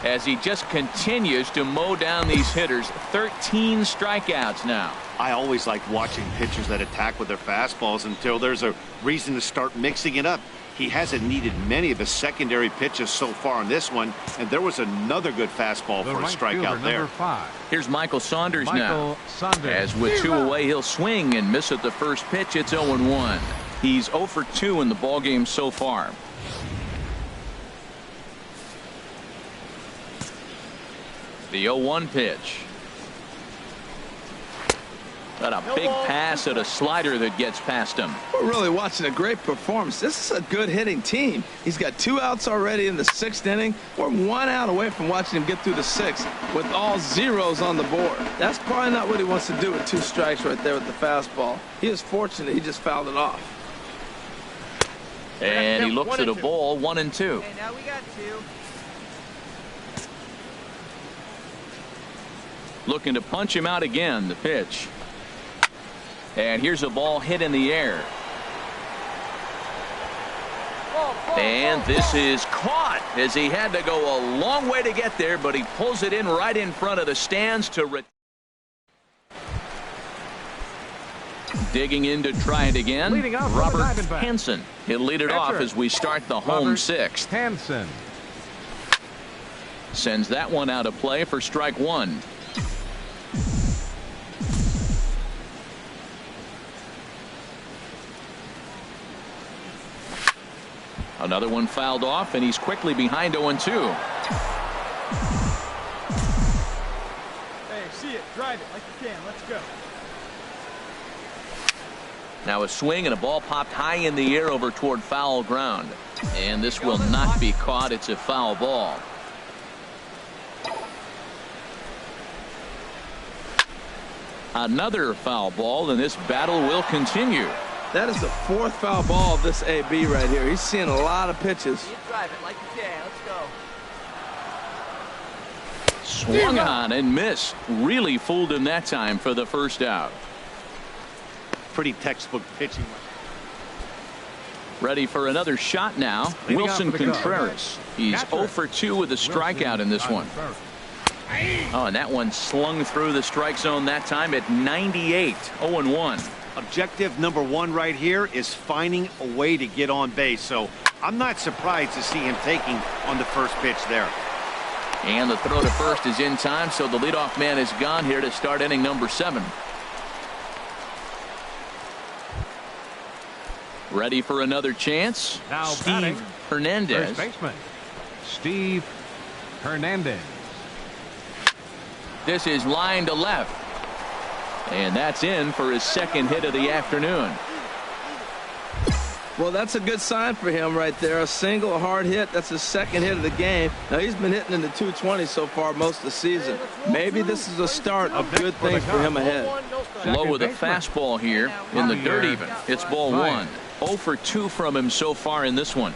As he just continues to mow down these hitters. 13 strikeouts now. I always like watching pitchers that attack with their fastballs until there's a reason to start mixing it up. He hasn't needed many of his secondary pitches so far in this one, and there was another good fastball for a strikeout there. Here's Michael Saunders now. As with 2 away, he'll swing and miss at the first pitch. It's 0-1. He's 0 for 2 in the ballgame so far. The 0-1 pitch. Got a big pass at a slider that gets past him. We're really watching a great performance. This is a good hitting team. He's got 2 outs already in the 6th inning. We're 1 out away from watching him get through the 6th with all zeros on the board. That's probably not what he wants to do with 2 strikes right there with the fastball. He is fortunate he just fouled it off. And he looks at a ball, 1-2. Okay, now we got 2. Looking to punch him out again. The pitch. And here's a ball hit in the air. And this is caught as he had to go a long way to get there, but he pulls it in right in front of the stands to digging in to try it again. Robert Hanson. He'll lead it off as we start the home 6th. Hanson sends that one out of play for strike 1. Another one fouled off, and he's quickly behind 0-2. Hey, see it. Drive it like you can. Let's go. Now a swing and a ball popped high in the air over toward foul ground. And this will not be caught. It's a foul ball. Another foul ball, and this battle will continue. That is the 4th foul ball of this AB right here. He's seeing a lot of pitches. You drive it like you can. Let's go. Swung on and missed. Really fooled him that time for the first out. Pretty textbook pitching. Ready for another shot now. Wilson Contreras. He's 0 for 2 with a strikeout in this one. Oh, and that one slung through the strike zone that time at 98. 0-1. Objective number 1 right here is finding a way to get on base. So I'm not surprised to see him taking on the first pitch there. And the throw to first is in time, so the leadoff man is gone here to start inning number 7. Ready for another chance. Now Steve Hernandez. First baseman Steve Hernandez. This is line to left. And that's in for his 2nd hit of the afternoon. Well, that's a good sign for him right there. A single, a hard hit. That's his 2nd hit of the game. Now, he's been hitting in the 220 so far most of the season. Maybe this is a start of good things for him ahead. Low with a fastball here in the dirt even. It's ball 1. 0 for 2 from him so far in this one.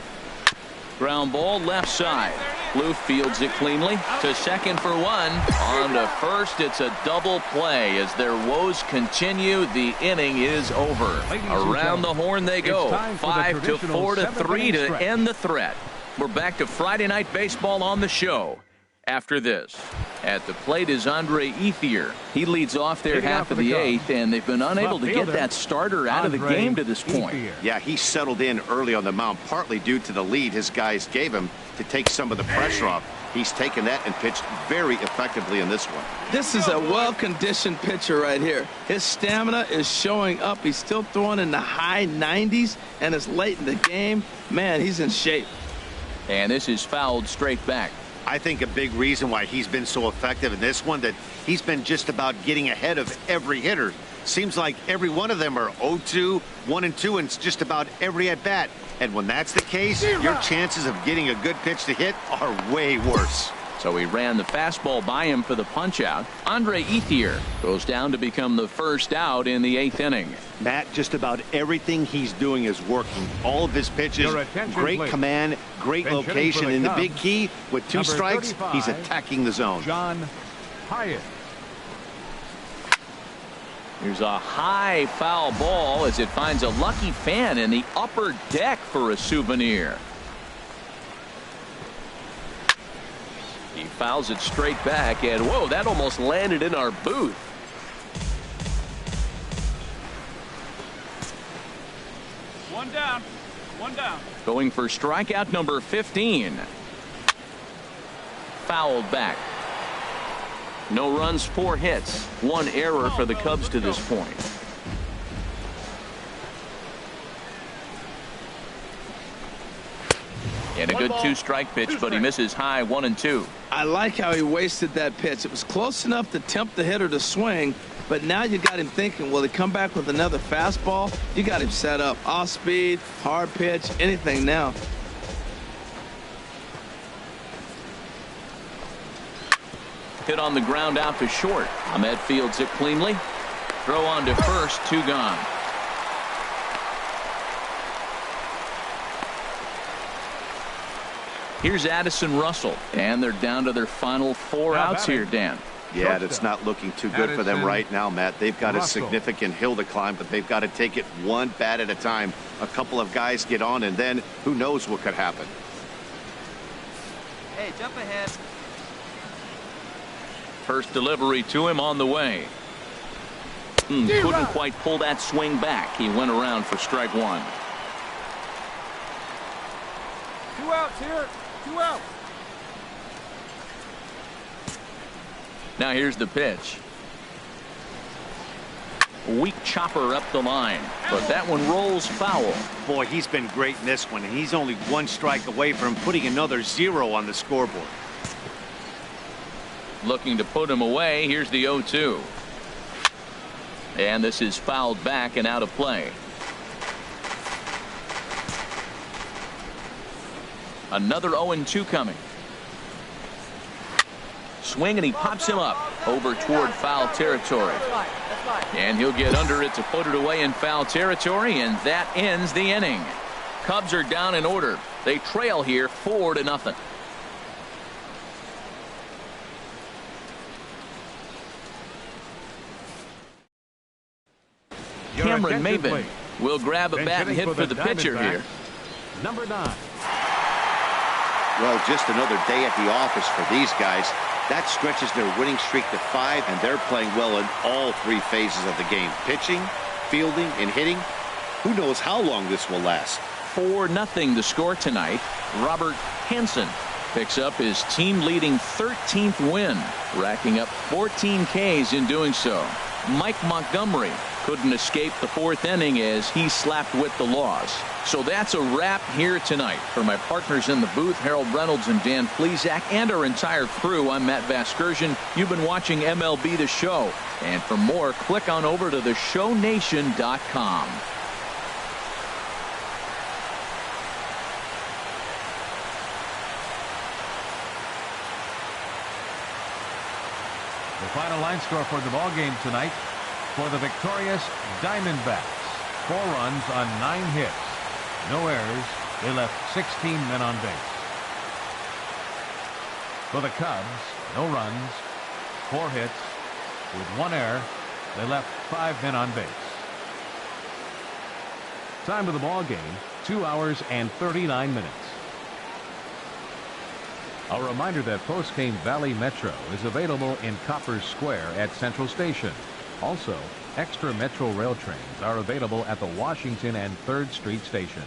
Ground ball left side. Blue fields it cleanly to second for 1. On to first. It's a double play as their woes continue. The inning is over. Around the horn they go. 5 to 4 to 3 to end the threat. We're back to Friday Night Baseball on the show. After this, at the plate is Andre Ethier. He leads off their half of the eighth, and they've been unable to get that starter out of the game to this point. Yeah, he settled in early on the mound, partly due to the lead his guys gave him to take some of the pressure off. He's taken that and pitched very effectively in this one. This is a well-conditioned pitcher right here. His stamina is showing up. He's still throwing in the high 90s, and it's late in the game. Man, he's in shape. And this is fouled straight back. I think a big reason why he's been so effective in this one, that he's been just about getting ahead of every hitter. Seems like every one of them are 0-2, 1-2, and just about every at-bat. And when that's the case, your chances of getting a good pitch to hit are way worse. So he ran the fastball by him for the punch-out. Andre Ethier goes down to become the first out in the eighth inning. Matt, just about everything he's doing is working. All of his pitches, great command, great location, and the big key, with 2 strikes, he's attacking the zone. John Hyatt. Here's a high foul ball as it finds a lucky fan in the upper deck for a souvenir. He fouls it straight back, and whoa, that almost landed in our booth. One down. One down. Going for strikeout number 15. Fouled back. No runs, 4 hits, 1 error for the Cubs to this point. And a good 2-strike pitch, but he misses high 1-2. I like how he wasted that pitch. It was close enough to tempt the hitter to swing, but now you got him thinking, will he come back with another fastball? You got him set up. Off speed, hard pitch, anything now. Hit on the ground out to short. Ahmed fields it cleanly. Throw on to first, 2 gone. Here's Addison Russell, and they're down to their final 4 outs here, Dan. Yeah, it's not looking too good for them right now, Matt. They've got a significant hill to climb, but they've got to take it one bat at a time. A couple of guys get on, and then who knows what could happen. Hey, jump ahead. First delivery to him on the way. Couldn't quite pull that swing back. He went around for strike 1. 2 outs here. 2 outs. Now here's the pitch. Weak chopper up the line, but that one rolls foul. Boy, he's been great in this one, and he's only 1 strike away from putting another 0 on the scoreboard. Looking to put him away. Here's the 0-2. And this is fouled back and out of play. Another 0-2 coming. Swing, and he pops him up over toward foul territory. And he'll get under it to put it away in foul territory, and that ends the inning. Cubs are down in order. They trail here 4-0. Cameron Maven will grab a bat and hit for the pitcher here. Number 9. Well, just another day at the office for these guys. That stretches their winning streak to 5, and they're playing well in all 3 phases of the game. Pitching, fielding, and hitting. Who knows how long this will last. 4-0 the score tonight. Robert Hanson picks up his team-leading 13th win, racking up 14 Ks in doing so. Mike Montgomery couldn't escape the 4th inning as he slapped with the loss. So that's a wrap here tonight. For my partners in the booth, Harold Reynolds and Dan Plesac, and our entire crew, I'm Matt Vasgersian. You've been watching MLB The Show. And for more, click on over to theshownation.com. The final line score for the ball game tonight: for the victorious Diamondbacks, 4 runs on 9 hits, no errors. They left 16 men on base. For the Cubs, no runs, 4 hits, with 1 error. They left 5 men on base. Time of the ball game, 2 hours and 39 minutes. A reminder that Postgame Valley Metro is available in Copper Square at Central Station. Also, extra Metro rail trains are available at the Washington and 3rd Street station.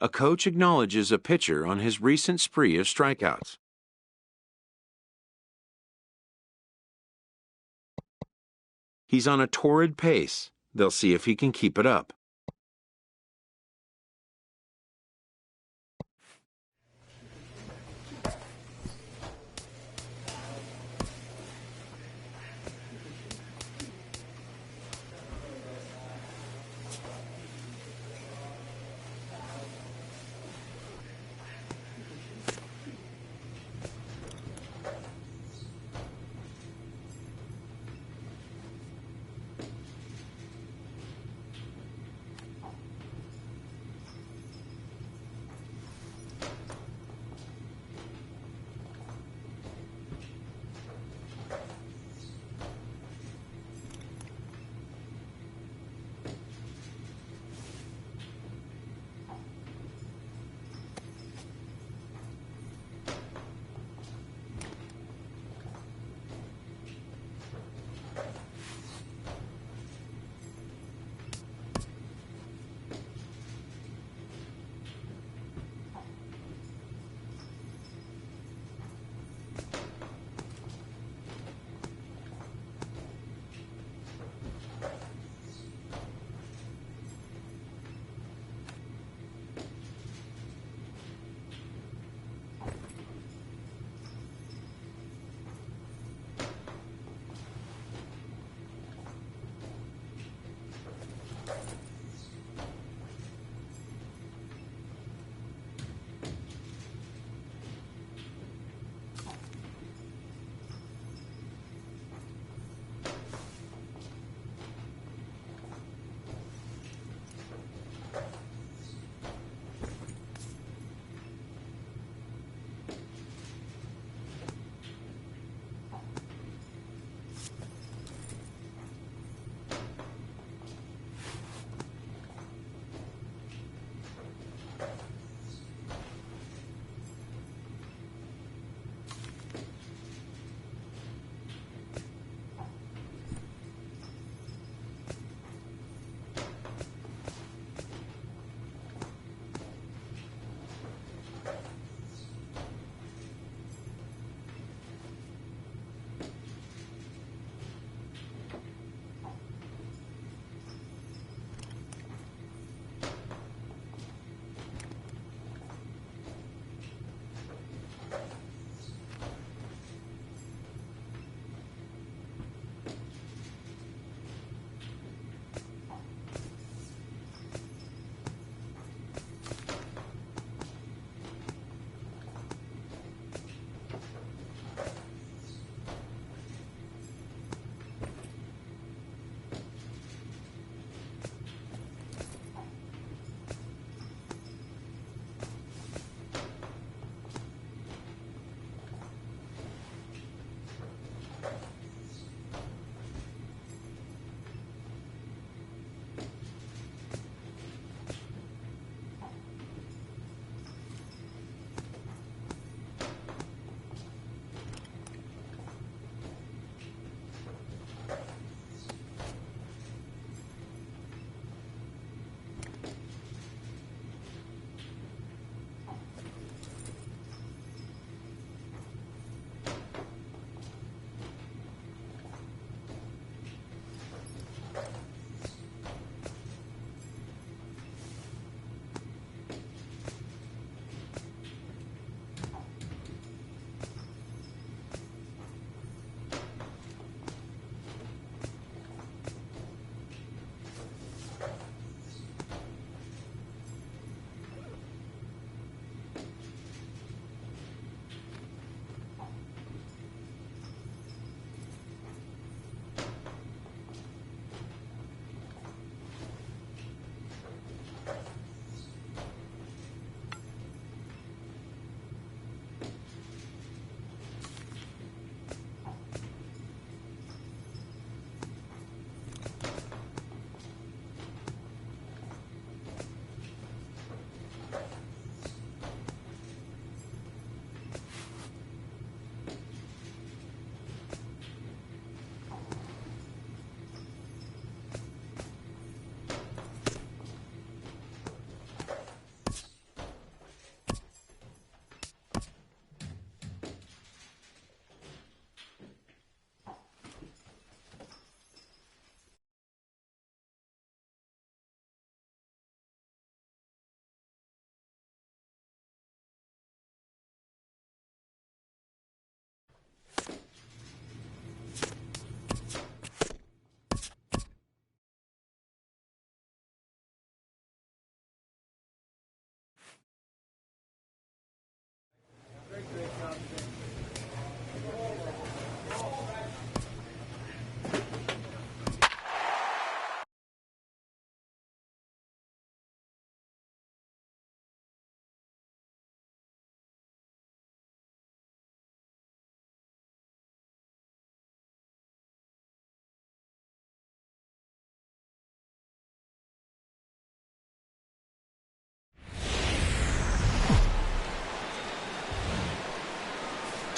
A coach acknowledges a pitcher on his recent spree of strikeouts. He's on a torrid pace. They'll see if he can keep it up.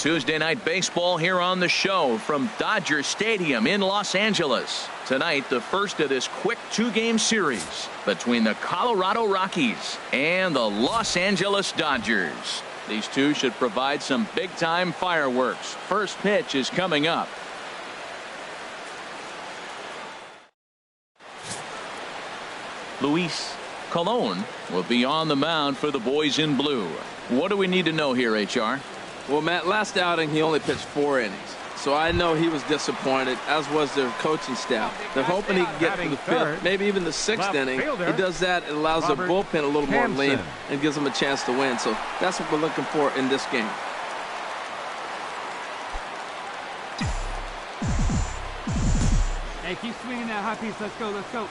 Tuesday night baseball here on the show from Dodger Stadium in Los Angeles. Tonight, the first of this quick two-game series between the Colorado Rockies and the Los Angeles Dodgers. These two should provide some big-time fireworks. First pitch is coming up. Luis Colon will be on the mound for the boys in blue. What do we need to know here, HR? Well, Matt, last outing he only pitched 4 innings. So I know he was disappointed, as was their coaching staff. They're hoping he can get to the 5th, maybe even the 6th inning. He does that, it allows their bullpen a little more lean and gives them a chance to win. So that's what we're looking for in this game. Hey, keep swinging that high piece. Let's go, let's go.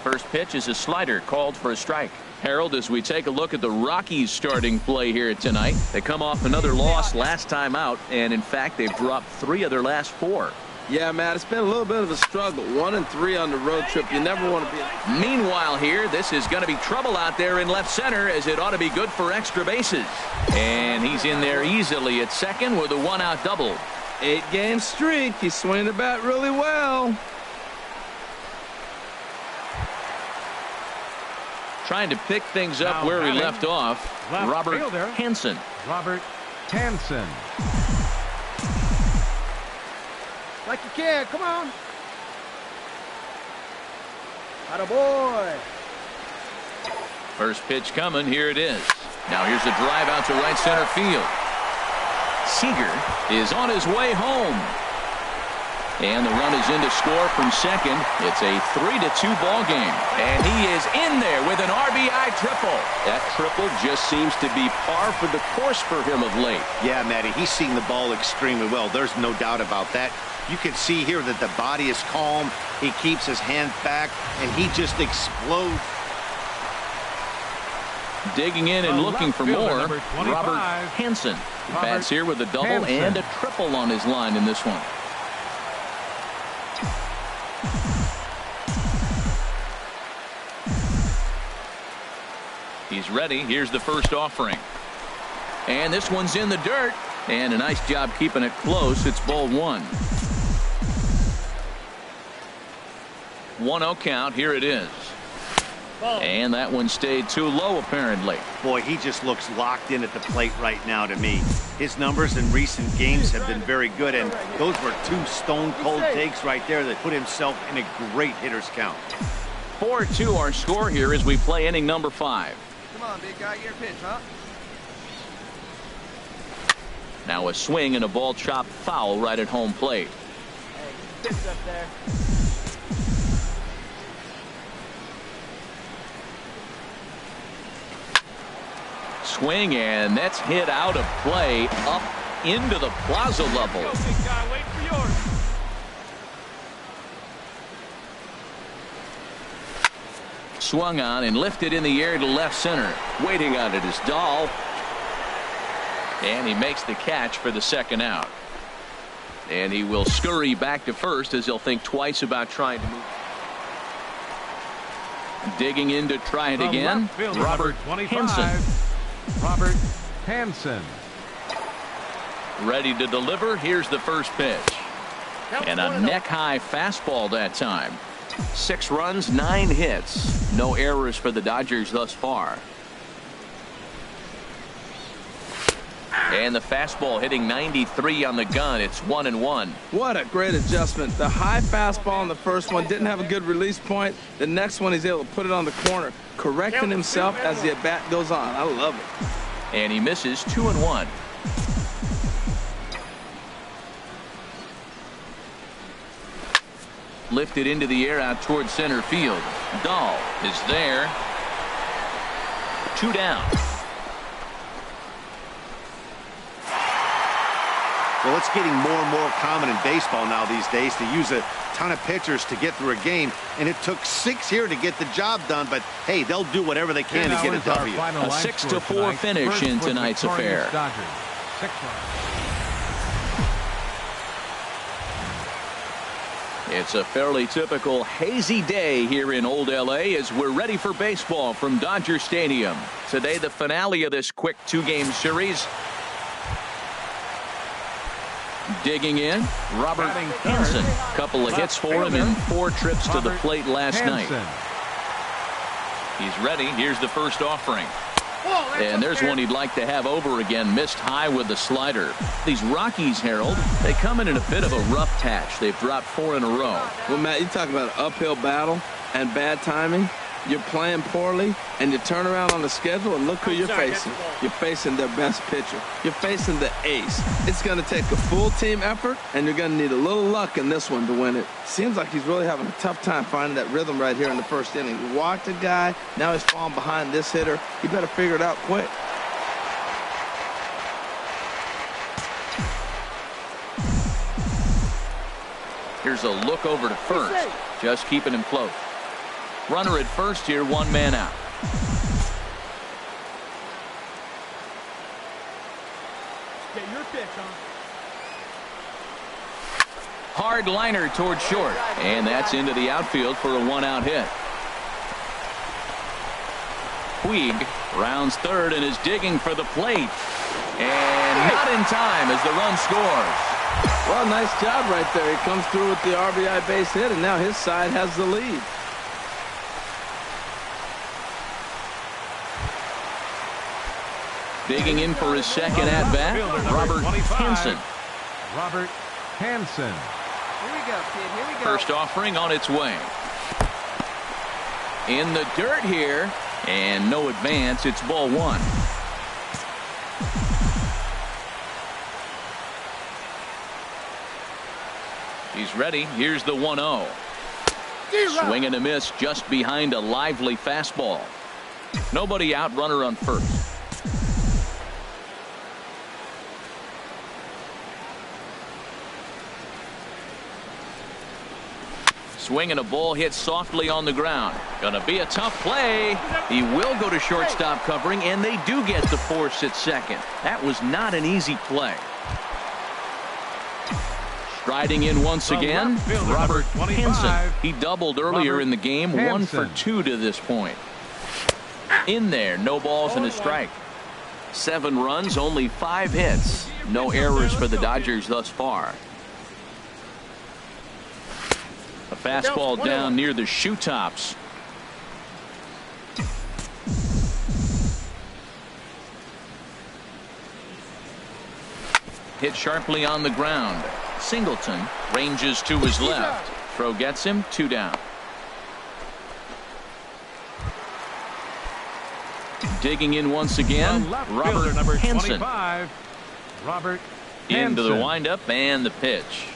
First pitch is a slider called for a strike. Harold, as we take a look at the Rockies starting play here tonight, they come off another loss last time out, and in fact they've dropped 3 of their last 4. Yeah, Matt, it's been a little bit of a struggle. 1-3 on the road trip. You never want to be. Meanwhile here, this is going to be trouble out there in left center, as it ought to be good for extra bases. And he's in there easily at second with a 1-out double. 8-game streak. He's swinging the bat really well. Trying to pick things up now where he left off. Robert Hanson. Robert Hanson. Like you can. Come on. Atta boy. First pitch coming. Here it is. Now here's a drive out to right center field. Seager is on his way home. And the run is in to score from second. It's a 3-2 ball game. And he is in there with an RBI triple. That triple just seems to be par for the course for him of late. Yeah, Matty, he's seeing the ball extremely well. There's no doubt about that. You can see here that the body is calm. He keeps his hands back, and he just explodes. Digging in and looking for more, Robert Hanson. Bats here with a double and a triple on his line in this one. He's ready. Here's the first offering. And this one's in the dirt. And a nice job keeping it close. It's ball 1. 1-0 count. Here it is. And that one stayed too low, apparently. Boy, he just looks locked in at the plate right now to me. His numbers in recent games have been very good, and those were 2 stone-cold takes right there that put himself in a great hitter's count. 4-2 our score here as we play inning number 5. Come on, big guy, your pitch, huh? Now a swing and a ball chopped foul right at home plate. Hey, pitch up there. Swing, and that's hit out of play up into the plaza level. Go, big guy, wait for yours. Swung on and lifted in the air to left center. Waiting on it is Dahl. And he makes the catch for the second out. And he will scurry back to first as he'll think twice about trying to move. Digging in to try it again. Robert Hanson. Robert Hanson. Ready to deliver. Here's the first pitch. And a neck-high fastball that time. 6 runs, 9 hits. No errors for the Dodgers thus far. And the fastball hitting 93 on the gun. It's 1-1. What a great adjustment. The high fastball in the first one didn't have a good release point. The next one he's able to put it on the corner, correcting himself as the at-bat goes on. I love it. And he misses 2-1. Lifted into the air out towards center field. Dahl is there. 2 down. Well, it's getting more and more common in baseball now these days to use a ton of pitchers to get through a game, and it took 6 here to get the job done, but hey, they'll do whatever they can to get a W. A 6-4 finish in tonight's affair. Dodgers. 6 runs. It's a fairly typical hazy day here in Old L.A. as we're ready for baseball from Dodger Stadium. Today, the finale of this quick two-game series. Digging in, Robert Hanson. Couple of hits for him in 4 trips to the plate last night. He's ready. Here's the first offering. And there's one he'd like to have over again. Missed high with the slider. These Rockies, Harold, they come in a bit of a rough patch. They've dropped 4 in a row. Well, Matt, you talk about an uphill battle and bad timing. You're playing poorly, and you turn around on the schedule, and look who you're facing. You're facing their best pitcher. You're facing the ace. It's going to take a full team effort, and you're going to need a little luck in this one to win it. Seems like he's really having a tough time finding that rhythm right here in the first inning. He walked a guy. Now he's falling behind this hitter. He better figure it out quick. Here's a look over to first. Just keeping him close. Runner at first here, 1 man out. Get your pitch, huh? Hard liner toward short. And that's into the outfield for a 1-out hit. Puig rounds third and is digging for the plate. And not in time as the run scores. Well, nice job right there. He comes through with the RBI base hit, and now his side has the lead. Digging in for his second at-bat, Robert Hanson. Robert Hanson. Here we go, kid. Here we go. First offering on its way. In the dirt here, and no advance. It's ball 1. He's ready. Here's the 1-0. Swing and a miss just behind a lively fastball. Nobody out, runner on first. Swing and a ball hit softly on the ground. Gonna be a tough play. He will go to shortstop covering, and they do get the force at second. That was not an easy play. Striding in once again, Robert Hanson. He doubled earlier in the game, 1 for 2 to this point. In there, no balls and a strike. 7 runs, only 5 hits. No errors for the Dodgers thus far. A fastball down near the shoe tops. Hit sharply on the ground. Singleton ranges to his left. Throw gets him, 2 down. Digging in once again, Robert Hanson. Robert into the windup and the pitch.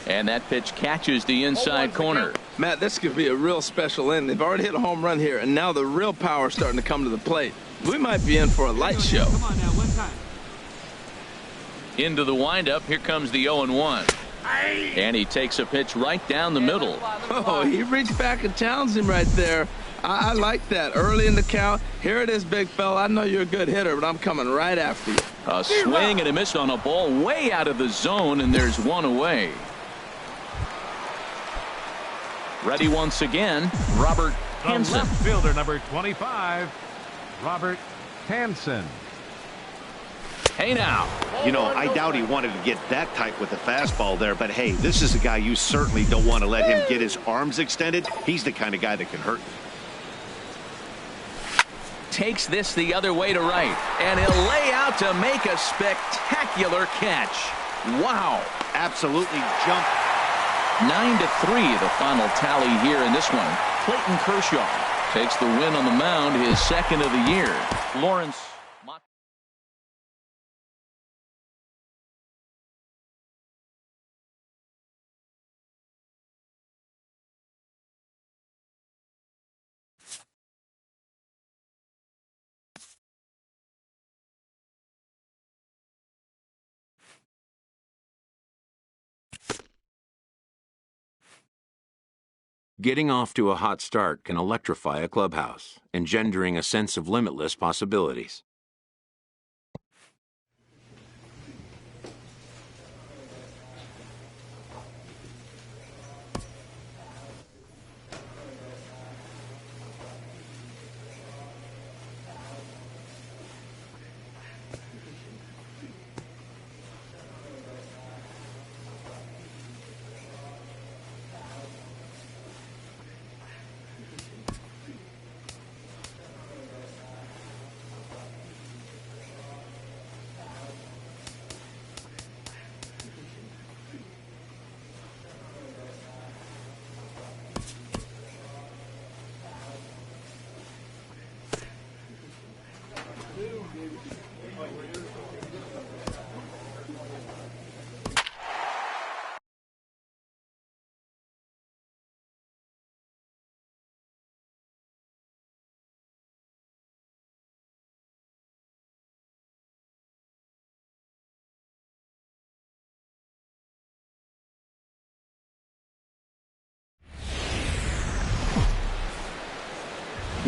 And that pitch catches the inside corner. Matt, this could be a real special inning. They've already hit a home run here, and now the real power is starting to come to the plate. We might be in for a light show. Come on now, one time. Into the windup. Here comes the 0-1. And he takes a pitch right down the middle. Oh, he reached back and challenged him right there. I like that. Early in the count. Here it is, big fella. I know you're a good hitter, but I'm coming right after you. A swing and a miss on a ball way out of the zone, and there's 1 away. Ready once again, Robert Hanson. The left fielder, number 25, Robert Hanson. Hey now. You know, I doubt he wanted to get that tight with the fastball there, but hey, this is a guy you certainly don't want to let him get his arms extended. He's the kind of guy that can hurt you. Takes this the other way to right, and he'll lay out to make a spectacular catch. Wow. Absolutely jumped. 9-3 the final tally here in this one. Clayton Kershaw takes the win on the mound, his second of the year. Lawrence. Getting off to a hot start can electrify a clubhouse, engendering a sense of limitless possibilities.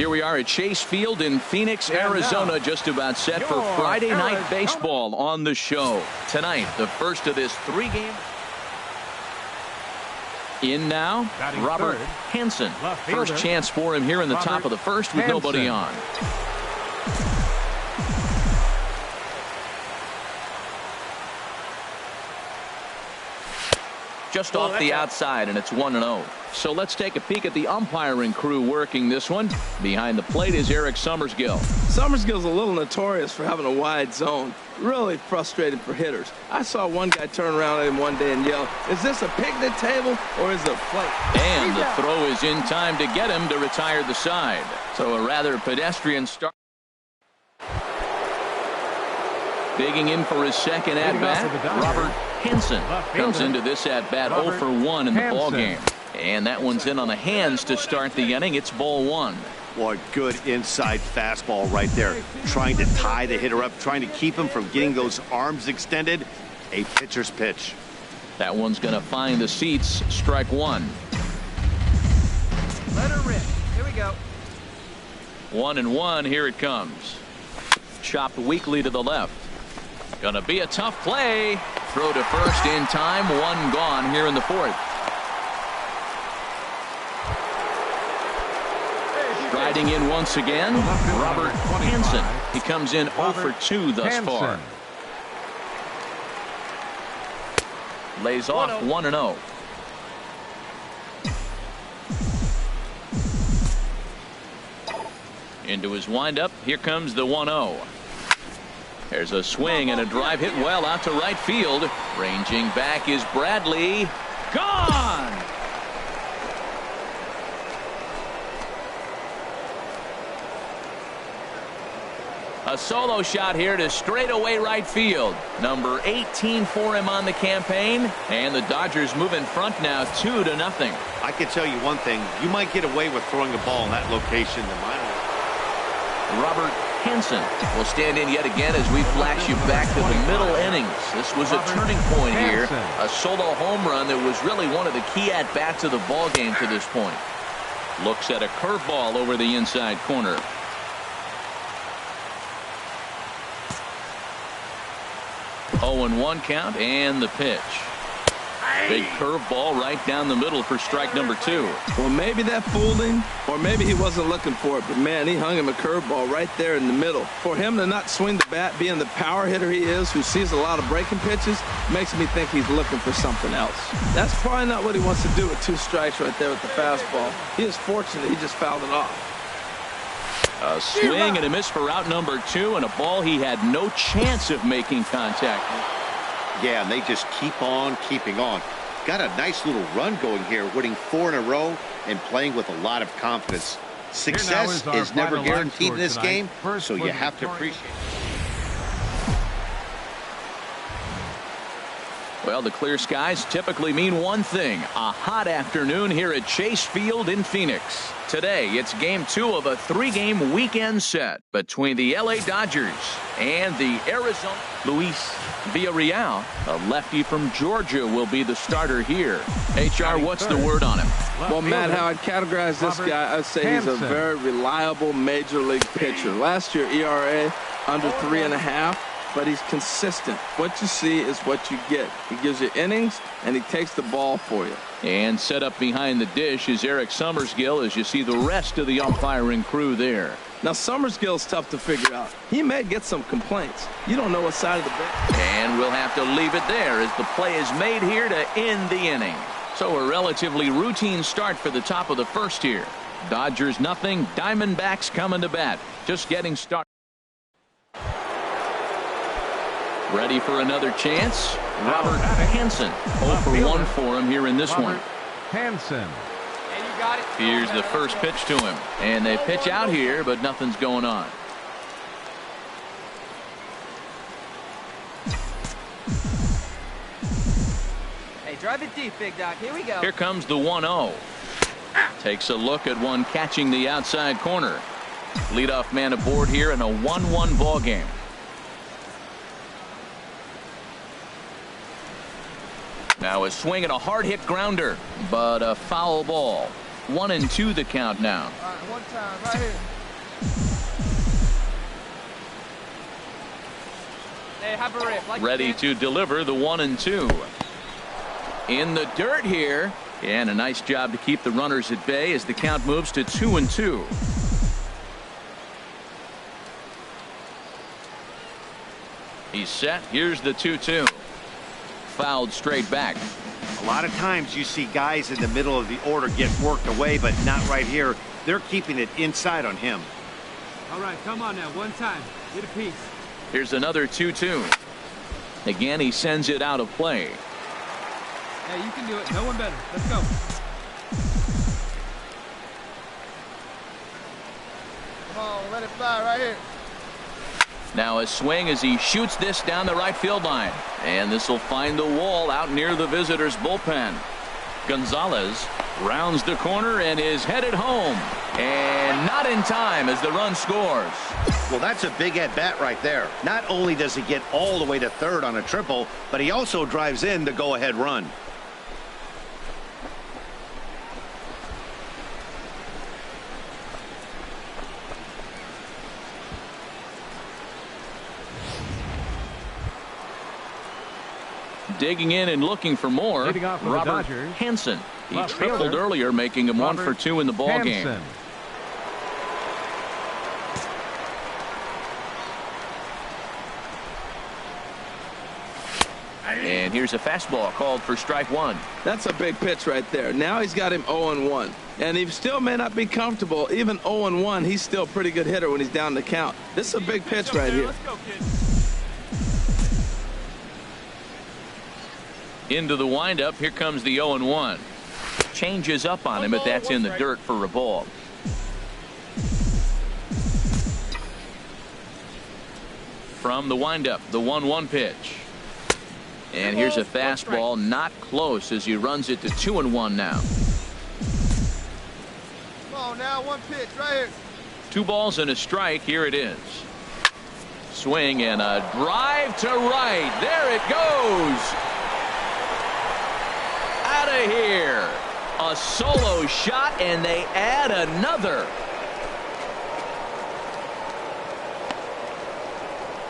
Here we are at Chase Field in Phoenix, Arizona, just about set for Friday Night Baseball on the show. Tonight, the first of this 3-game. In now, Robert Hanson. First chance for him here in the top of the first with nobody on. Just off the outside, and it's 1-0. So let's take a peek at the umpiring crew working this one. Behind the plate is Eric Summersgill. Summersgill's a little notorious for having a wide zone. Really frustrating for hitters. I saw one guy turn around at him one day and yell, "Is this a picnic table or is it a plate?" And the throw is in time to get him to retire the side. So a rather pedestrian start. Digging in for his second at-bat, Robert Hanson comes into this at-bat 0 for 1 in the ballgame. And that one's in on the hands to start the inning. It's ball 1. Boy, good inside fastball right there. Trying to tie the hitter up, trying to keep him from getting those arms extended. A pitcher's pitch. That one's going to find the seats. Strike 1. Let her rip. Here we go. 1-1. Here it comes. Chopped weakly to the left. Gonna be a tough play. Throw to first in time. 1 gone here in the 4th. Riding in once again, Robert Hanson. He comes in 0 for 2 thus far. Lays off 1-0. Into his windup. Here comes the 1-0. There's a swing and a drive hit well out to right field. Ranging back is Bradley. Gone! A solo shot here to straightaway right field. Number 18 for him on the campaign. And the Dodgers move in front now 2-0. I can tell you one thing. You might get away with throwing a ball in that location. Robert Hanson will stand in yet again as we flash you back to the middle innings. This was a turning point here. A solo home run that was really one of the key at-bats of the ball game to this point. Looks at a curveball over the inside corner. Oh, 0-1 count and the pitch. Big curveball right down the middle for strike number 2. Well, maybe that fooled him, or maybe he wasn't looking for it, but man, he hung him a curveball right there in the middle. For him to not swing the bat, being the power hitter he is, who sees a lot of breaking pitches, makes me think he's looking for something else. That's probably not what he wants to do with 2 strikes right there with the fastball. He is fortunate he just fouled it off. A swing and a miss for out number 2, and a ball he had no chance of making contact. Yeah, and they just keep on keeping on. Got a nice little run going here, winning 4 in a row and playing with a lot of confidence. Success is never guaranteed in this game, so you have to appreciate it. Well, the clear skies typically mean one thing: a hot afternoon here at Chase Field in Phoenix. Today, it's game 2 of a 3-game weekend set between the LA Dodgers and the Arizona. Luis Villarreal, a lefty from Georgia, will be the starter here. HR, what's the word on him? Well, Matt, how I'd categorize this guy, I'd say he's a very reliable major league pitcher. Last year, ERA under 3.5. But he's consistent. What you see is what you get. He gives you innings, and he takes the ball for you. And set up behind the dish is Eric Summersgill as you see the rest of the umpiring crew there. Now, Summersgill's tough to figure out. He may get some complaints. You don't know what side of the bench. And we'll have to leave it there as the play is made here to end the inning. So a relatively routine start for the top of the first here. Dodgers nothing, Diamondbacks coming to bat. Just getting started. Ready for another chance. Robert Hanson. 0 for 1 for him here in this one. Hanson. Here's the first pitch to him. And they pitch out here, but nothing's going on. Hey, drive it deep, Big Doc. Here we go. Here comes the 1-0. Takes a look at one catching the outside corner. Leadoff man aboard here in a 1-1 ball game. Now a swing and a hard hit grounder, but a foul ball. 1-2 the count now. All right, one time, right here. Hey, have a rip. Like Ready to deliver the 1-2. In the dirt here. And a nice job to keep the runners at bay as the count moves to 2-2. He's set. Here's the 2-2. Fouled straight back. A lot of times you see guys in the middle of the order get worked away, but not right here. They're keeping it inside on him. All right, come on now, one time. Get a piece. Here's another 2-2. Again, he sends it out of play. Hey, you can do it. No one better. Let's go. Come on, let it fly right here. Now a swing as he shoots this down the right field line. And this will find the wall out near the visitors' bullpen. Gonzalez rounds the corner and is headed home. And not in time as the run scores. Well, that's a big at-bat right there. Not only does he get all the way to third on a triple, but he also drives in the go-ahead run. Digging in and looking for more, Robert Hanson. He tripled earlier, making him 1 for 2 in the ball game. And here's a fastball called for strike 1. That's a big pitch right there. Now he's got him 0-1. And he still may not be comfortable. Even 0-1, he's still a pretty good hitter when he's down the count. This is a big pitch right here. Let's go, kid. Into the windup. Here comes the 0-1. Changes up on him, but that's in the dirt for a ball. From the windup, the 1-1 pitch. And here's a fastball, not close as he runs it to 2-1 now. Come on now, one pitch right here. 2 balls and a strike. Here it is. Swing and a drive to right. There it goes. Out of here. A solo shot, and they add another.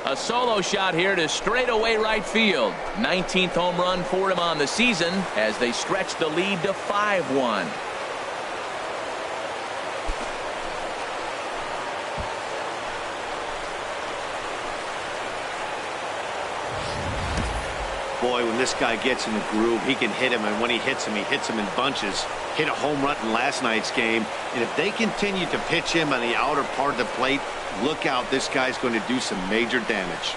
A solo shot here to straightaway right field. 19th home run for him on the season as they stretch the lead to 5-1. Boy, when this guy gets in the groove, he can hit him, and when he hits him in bunches. Hit a home run in last night's game, and if they continue to pitch him on the outer part of the plate, look out, this guy's going to do some major damage.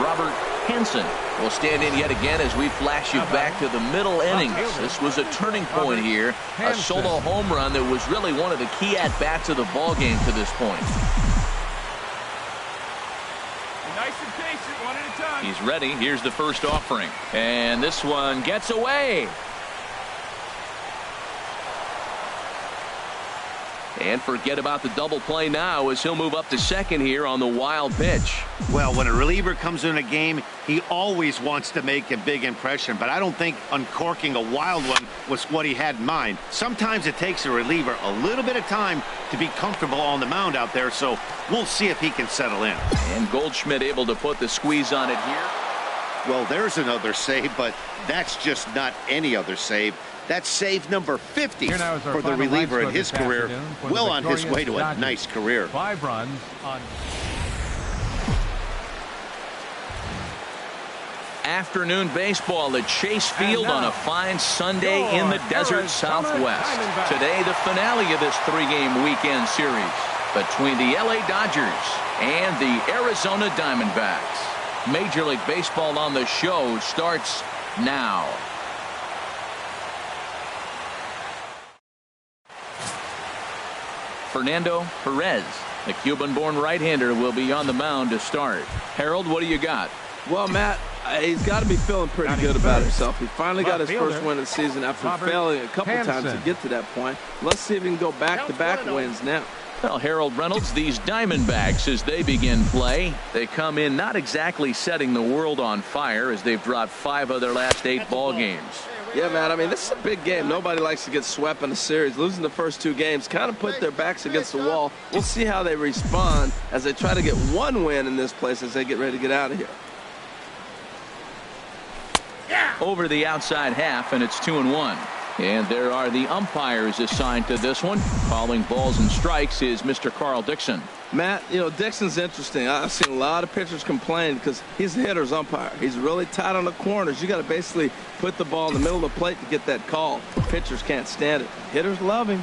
Robert Hanson will stand in yet again as we flash you back to the middle innings. This was a turning point here. A solo home run that was really one of the key at-bats of the ball game to this point. Nice and patient, one at a time. He's ready. Here's the first offering. And this one gets away. And forget about the double play now as he'll move up to second here on the wild pitch. Well, when a reliever comes in a game, he always wants to make a big impression, but I don't think uncorking a wild one was what he had in mind. Sometimes it takes a reliever a little bit of time to be comfortable on the mound out there, so we'll see if he can settle in. And Goldschmidt able to put the squeeze on it here. Well, there's another save, but that's just not any other save. That's save number 50 for the reliever in his career. Well on his way to a nice career. 5 runs on. Afternoon baseball at Chase Field on a fine Sunday in the desert Southwest. Today, the finale of this 3-game weekend series between the LA Dodgers and the Arizona Diamondbacks. Major League Baseball on the show starts now. Fernando Perez, the Cuban-born right-hander, will be on the mound to start. Harold, what do you got? Well, Matt, he's got to be feeling pretty good about himself. He finally got his first win of the season after failing a couple times to get to that point. Let's see if he can go back-to-back wins now. Well, Harold Reynolds, these Diamondbacks, as they begin play, they come in not exactly setting the world on fire as they've dropped 5 of their last 8 ball games. Yeah, man, I mean, this is a big game. Nobody likes to get swept in a series. Losing the first 2 games kind of put their backs against the wall. We'll see how they respond as they try to get 1 win in this place as they get ready to get out of here. Over the outside half, and it's 2-1. And there are the umpires assigned to this one. Calling balls and strikes is Mr. Carl Dixon. Matt, you know, Dixon's interesting. I've seen a lot of pitchers complain because he's a hitter's umpire. He's really tight on the corners. You got to basically put the ball in the middle of the plate to get that call. Pitchers can't stand it. Hitters love him.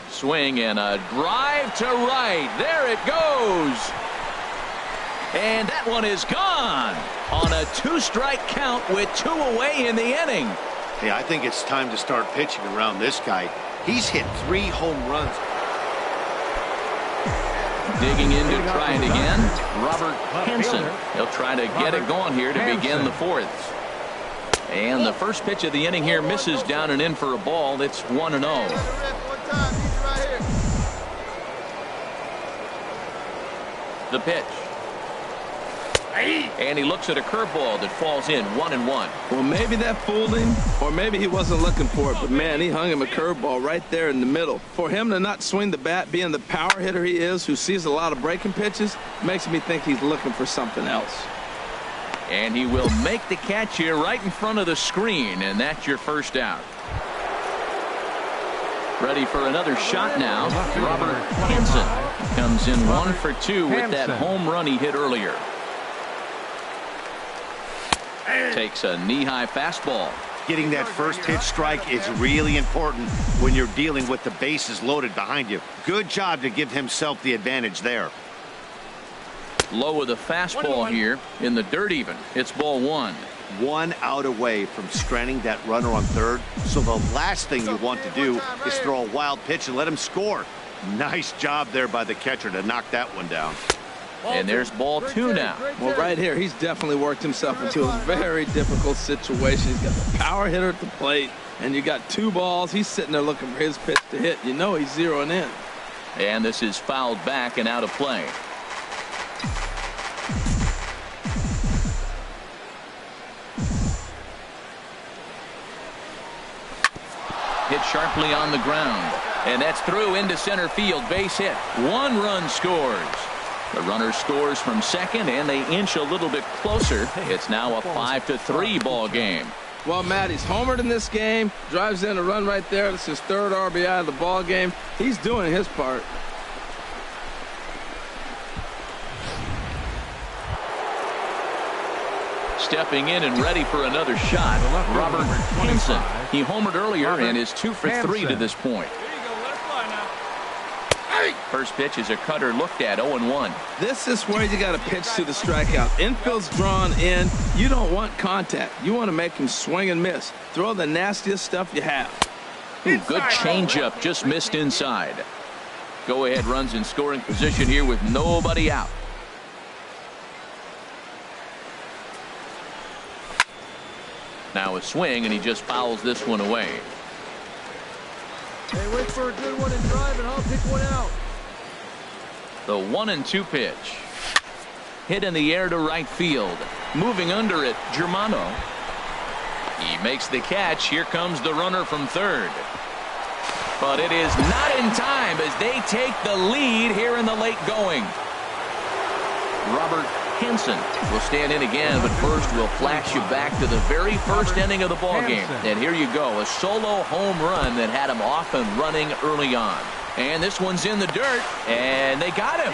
Swing and a drive to right. There it goes. And that one is gone on a 2-strike count with 2 away in the inning. Hey, I think it's time to start pitching around this guy. He's hit 3 home runs. Digging in to try it again, Robert Hanson. He'll try to get it going here to begin the 4th. And the first pitch of the inning here misses down and in for a ball. It's 1-0. The pitch. And he looks at a curveball that falls in 1-1. Well, maybe that fooled him, or maybe he wasn't looking for it. But, man, he hung him a curveball right there in the middle. For him to not swing the bat, being the power hitter he is, who sees a lot of breaking pitches, makes me think he's looking for something else. And he will make the catch here right in front of the screen, and that's your first out. Ready for another shot now, Robert Hanson. Comes in 1 for 2 with that home run he hit earlier. Takes a knee-high fastball. Getting that first pitch strike is really important when you're dealing with the bases loaded behind you. Good job to give himself the advantage there. Low with a fastball here in the dirt even. It's ball 1. 1 out away from stranding that runner on third. So the last thing you want to do is throw a wild pitch and let him score. Nice job there by the catcher to knock that one down. And there's ball 2 now. Well, right here, he's definitely worked himself into a very difficult situation. He's got the power hitter at the plate, and you got 2 balls. He's sitting there looking for his pitch to hit. You know he's zeroing in. And this is fouled back and out of play. Hit sharply on the ground. And that's through into center field. Base hit. 1 run scores. The runner scores from second, and they inch a little bit closer. It's now a 5-3 ball game. Well, Matt, he's homered in this game. Drives in a run right there. It's his 3rd RBI of the ball game. He's doing his part. Stepping in and ready for another shot, Robert Hanson. He homered earlier and is 2 for 3 to this point. First pitch is a cutter looked at, 0-1. This is where you got to pitch to the strikeout. Infield's drawn in. You don't want contact. You want to make him swing and miss. Throw the nastiest stuff you have. Ooh, good changeup, just missed inside. Go ahead runs in scoring position here with nobody out. Now a swing, and he just fouls this one away. Hey, wait for a good one and drive, and I'll pick one out. The 1-2 pitch. Hit in the air to right field. Moving under it, Germano. He makes the catch. Here comes the runner from third. But it is not in time as they take the lead here in the late going. Robert Hanson will stand in again, but first we'll flash you back to the very first inning of the ball game. And here you go, a solo home run that had him off and running early on. And this one's in the dirt, and they got him.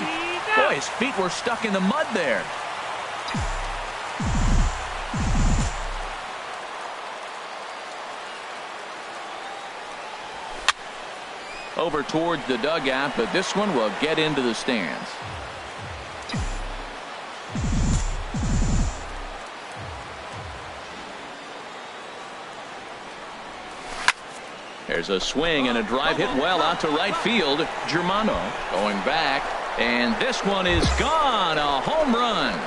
Boy, his feet were stuck in the mud there. Over towards the dugout, but this one will get into the stands. There's a swing and a drive hit well out to right field. Germano going back, and this one is gone. A home run.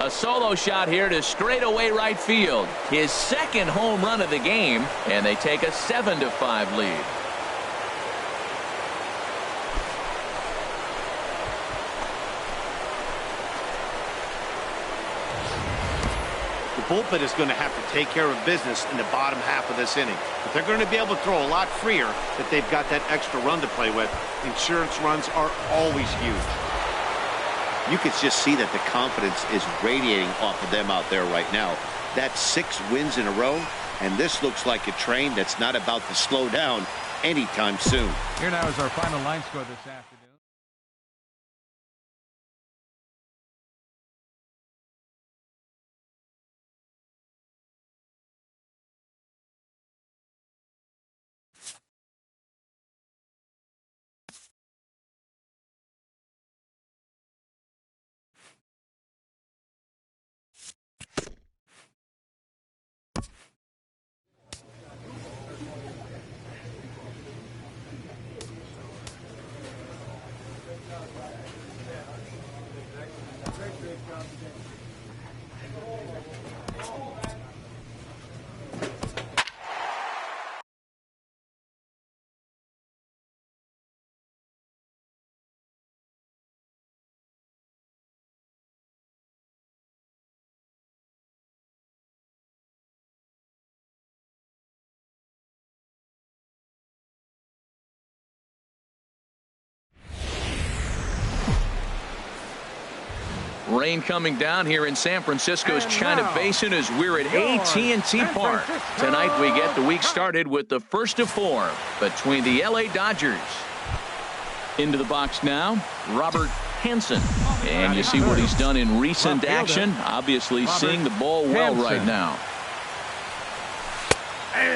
A solo shot here to straightaway right field. His second home run of the game, and they take a 7-5 lead. The bullpen is going to have to take care of business in the bottom half of this inning. If they're going to be able to throw a lot freer, if they've got that extra run to play with, insurance runs are always huge. You can just see that the confidence is radiating off of them out there right now. That's 6 wins in a row, and this looks like a train that's not about to slow down anytime soon. Here now is our final line score this afternoon. Rain coming down here in San Francisco's China Basin as we're at AT&T Park. Tonight we get the week started with the first of 4 between the LA Dodgers. Into the box now, Robertjhanson. And you see what he's done in recent action. Obviously seeing the ball well right now.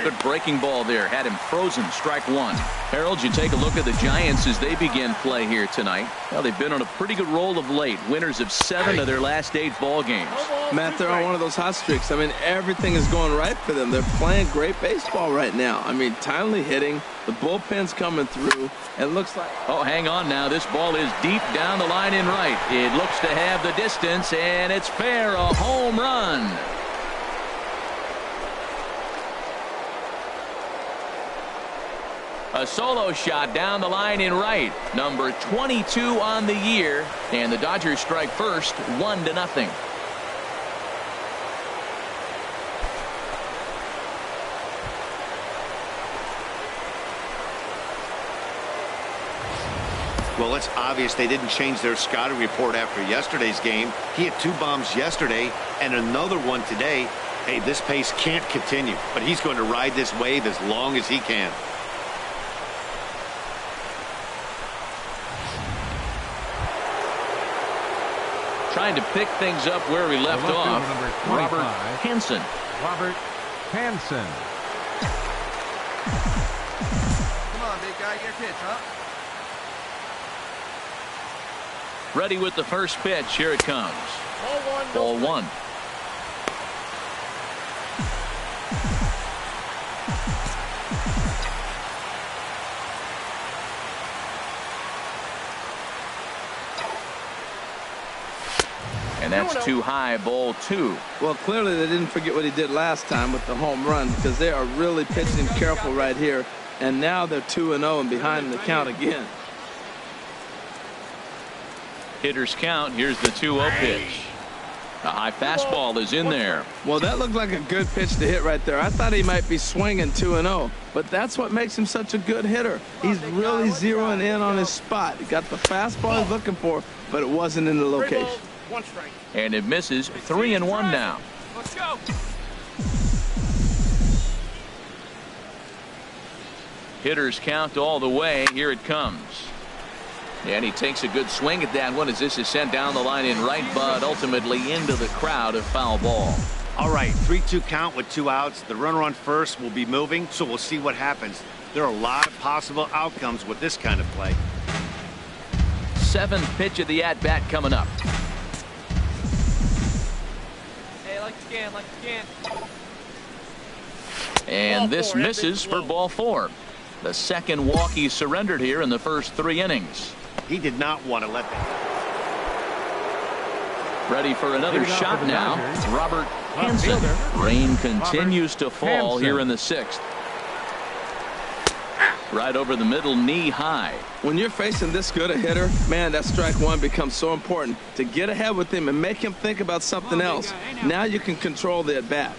Good breaking ball there. Had him frozen. Strike 1. Harold, you take a look at the Giants as they begin play here tonight. Well, they've been on a pretty good roll of late. Winners of 7 of their last 8 ball games. Matt, they're on one of those hot streaks. I mean, everything is going right for them. They're playing great baseball right now. I mean, timely hitting. The bullpen's coming through. It looks like... Oh, hang on now. This ball is deep down the line in right. It looks to have the distance, and it's fair. A home run. A solo shot down the line in right. Number 22 on the year. And the Dodgers strike first, 1-0. Well, it's obvious they didn't change their scouting report after yesterday's game. He had 2 bombs yesterday and another one today. Hey, this pace can't continue, but he's going to ride this wave as long as he can. Trying to pick things up where we left off. Robertjhanson. Robertjhanson. Come on, big guy, your pitch, huh? Ready with the first pitch. Here it comes. Ball 1. And that's too high. Ball 2. Well, clearly they didn't forget what he did last time with the home run, because they are really pitching careful right here. And now they're 2-0 and behind in the count again. Hitters count. Here's the 2-0 pitch. A high fastball is in there. Well, that looked like a good pitch to hit right there. I thought he might be swinging 2-0, but that's what makes him such a good hitter. He's really zeroing in on his spot. He got the fastball he's looking for, but it wasn't in the location. And it misses. 3-1 now. Let's go. Hitters count all the way. Here it comes. And he takes a good swing at that one as this is sent down the line in right, but ultimately into the crowd, a foul ball. All right, 3-2 count with 2 outs. The runner on first will be moving, so we'll see what happens. There are a lot of possible outcomes with this kind of play. 7th pitch of the at-bat coming up. Hey, like scan. And this misses for ball 4. The second walk he surrendered here in the first 3 innings. He did not want to let that. Ready for another shot now. Robert Hansen. Rain continues to fall here in the 6th. Right over the middle, knee high. When you're facing this good a hitter, man, that strike one becomes so important. To get ahead with him and make him think about something else. Now you can control the at-bat.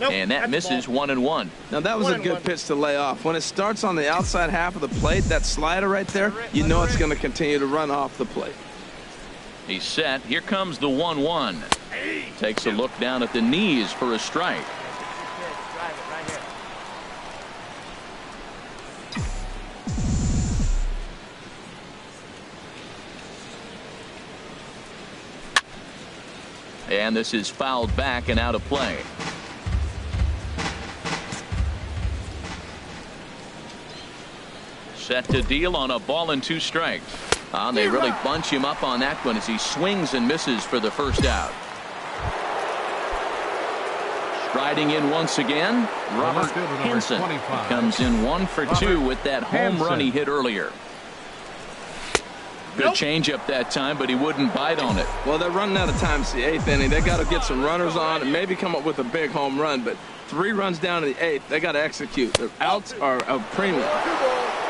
And that misses 1-1. Now that was a good pitch to lay off. When it starts on the outside half of the plate, that slider right there, you know it's going to continue to run off the plate. He's set. Here comes the 1-1. Takes a look down at the knees for a strike. And this is fouled back and out of play. Set to deal on a ball and 2 strikes. They really bunch him up on that one as he swings and misses for the first out. Striding in once again, Robert Hansen comes in 1 for 2 with that home run he hit earlier. Good changeup that time, but he wouldn't bite on it. Well, they're running out of time. It's the 8th inning. They got to get some runners on and maybe come up with a big home run. But 3 runs down in the 8th, they got to execute. Their outs are a premium.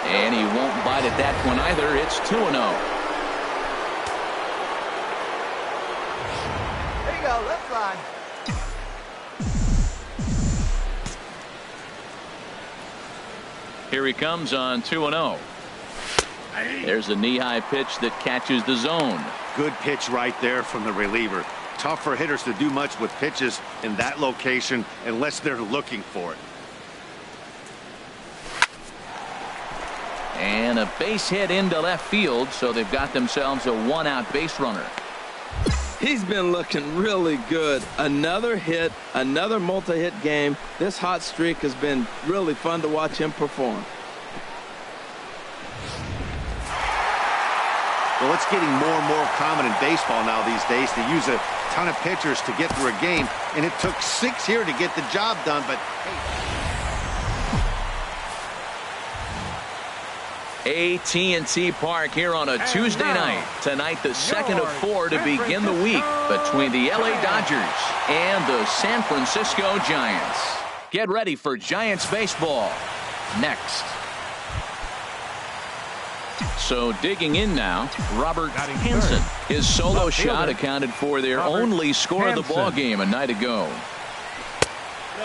And he won't bite at that one either. It's 2-0. There you go, left line. Here he comes on 2-0. There's a knee-high pitch that catches the zone. Good pitch right there from the reliever. Tough for hitters to do much with pitches in that location unless they're looking for it. And a base hit into left field, so they've got themselves a 1-out base runner. He's been looking really good. Another hit, another multi-hit game. This hot streak has been really fun to watch him perform. Well, it's getting more and more common in baseball now these days to use a ton of pitchers to get through a game, and it took 6 here to get the job done, but AT&T Park here on a Tuesday night. Tonight, the second of 4 to begin the week between the LA Dodgers and the San Francisco Giants. Get ready for Giants baseball next. So digging in now, Robert Hansen. His solo shot accounted for their only score of the ball game a night ago.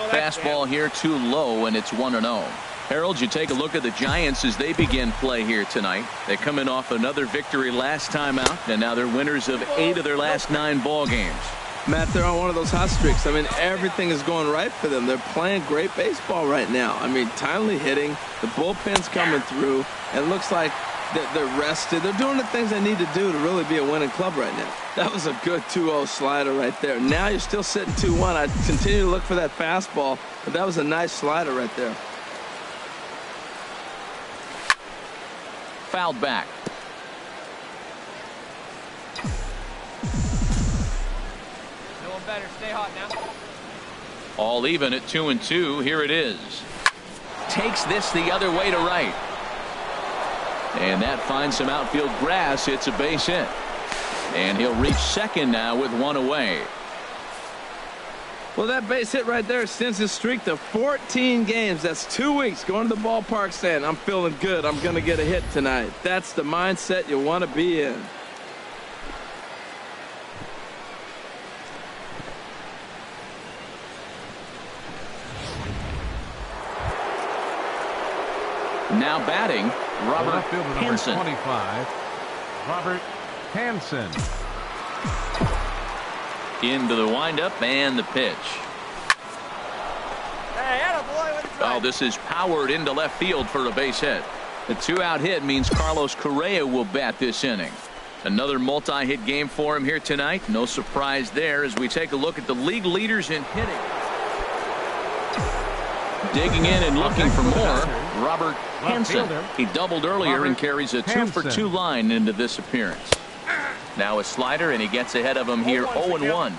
Fastball here too low, and it's 1-0. Harold, you take a look at the Giants as they begin play here tonight. They come in off another victory last time out, and now they're winners of 8 of their last 9 ball games. Matt, they're on one of those hot streaks. I mean, everything is going right for them. They're playing great baseball right now. I mean, timely hitting, the bullpen's coming through, and it looks like they're rested. They're doing the things they need to do to really be a winning club right now. That was a good 2-0 slider right there. Now you're still sitting 2-1. I continue to look for that fastball, but that was a nice slider right there. Fouled back. Feeling better. Stay hot now. All even at 2-2. Here it is. Takes this the other way to right. And that finds some outfield grass. It's a base hit. And he'll reach second now with 1 away. Well, that base hit right there extends his streak to 14 games. That's 2 weeks going to the ballpark saying, I'm feeling good. I'm going to get a hit tonight. That's the mindset you want to be in. Now batting, Robert Hansen. 25, Robert Hansen. Into the windup and the pitch. Hey, attaboy, with the drive. Oh, this is powered into left field for a base hit. The 2-out hit means Carlos Correa will bat this inning. Another multi-hit game for him here tonight. No surprise there as we take a look at the league leaders in hitting. Digging in and looking for more, Robert Hansen. He doubled earlier and carries a 2-for-2 line into this appearance. Now a slider, and he gets ahead of him here 0-1.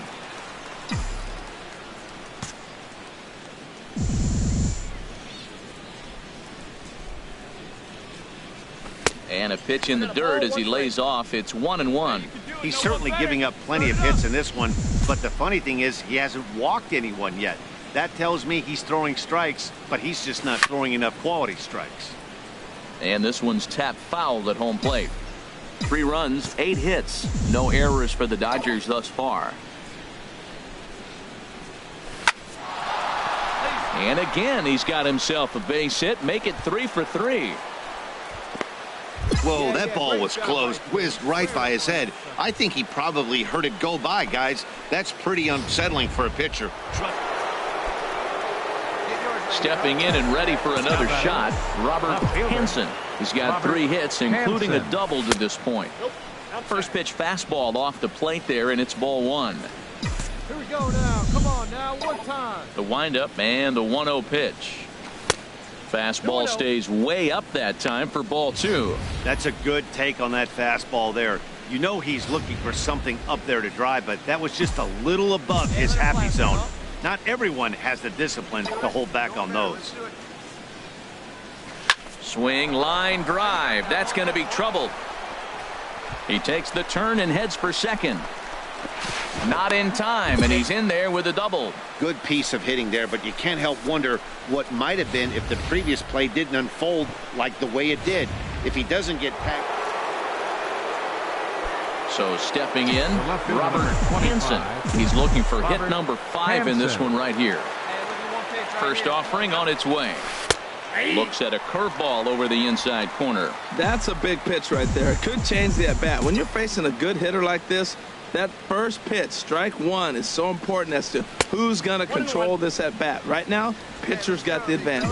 And a pitch in the dirt as he lays off. It's 1-1. He's certainly giving up plenty of hits in this one, but the funny thing is he hasn't walked anyone yet. That tells me he's throwing strikes, but he's just not throwing enough quality strikes. And this one's tapped foul at home plate. 3 runs, 8 hits. No errors for the Dodgers thus far. And again, he's got himself a base hit. Make it 3 for 3. Whoa, that ball was close. Whizzed right by his head. I think he probably heard it go by, guys. That's pretty unsettling for a pitcher. Stepping in and ready for another shot, Robert Hanson. He's got 3 hits, including a double to this point. First pitch fastball off the plate there, and it's ball 1. Here we go now. Come on now. One time. The windup and the 1-0 pitch. Fastball stays way up that time for ball 2. That's a good take on that fastball there. You know he's looking for something up there to drive, but that was just a little above his happy zone. Not everyone has the discipline to hold back on those. Swing, line, drive. That's going to be trouble. He takes the turn and heads for second. Not in time, and he's in there with a double. Good piece of hitting there, but you can't help wonder what might have been if the previous play didn't unfold like the way it did. If he doesn't get packed. So stepping in, Robert Hanson. He's looking for hit number 5 in this one right here. First offering on its way. Looks at a curveball over the inside corner. That's a big pitch right there. It could change the at-bat. When you're facing a good hitter like this, that first pitch, strike 1, is so important as to who's going to control this at-bat. Right now, pitcher's got the advantage.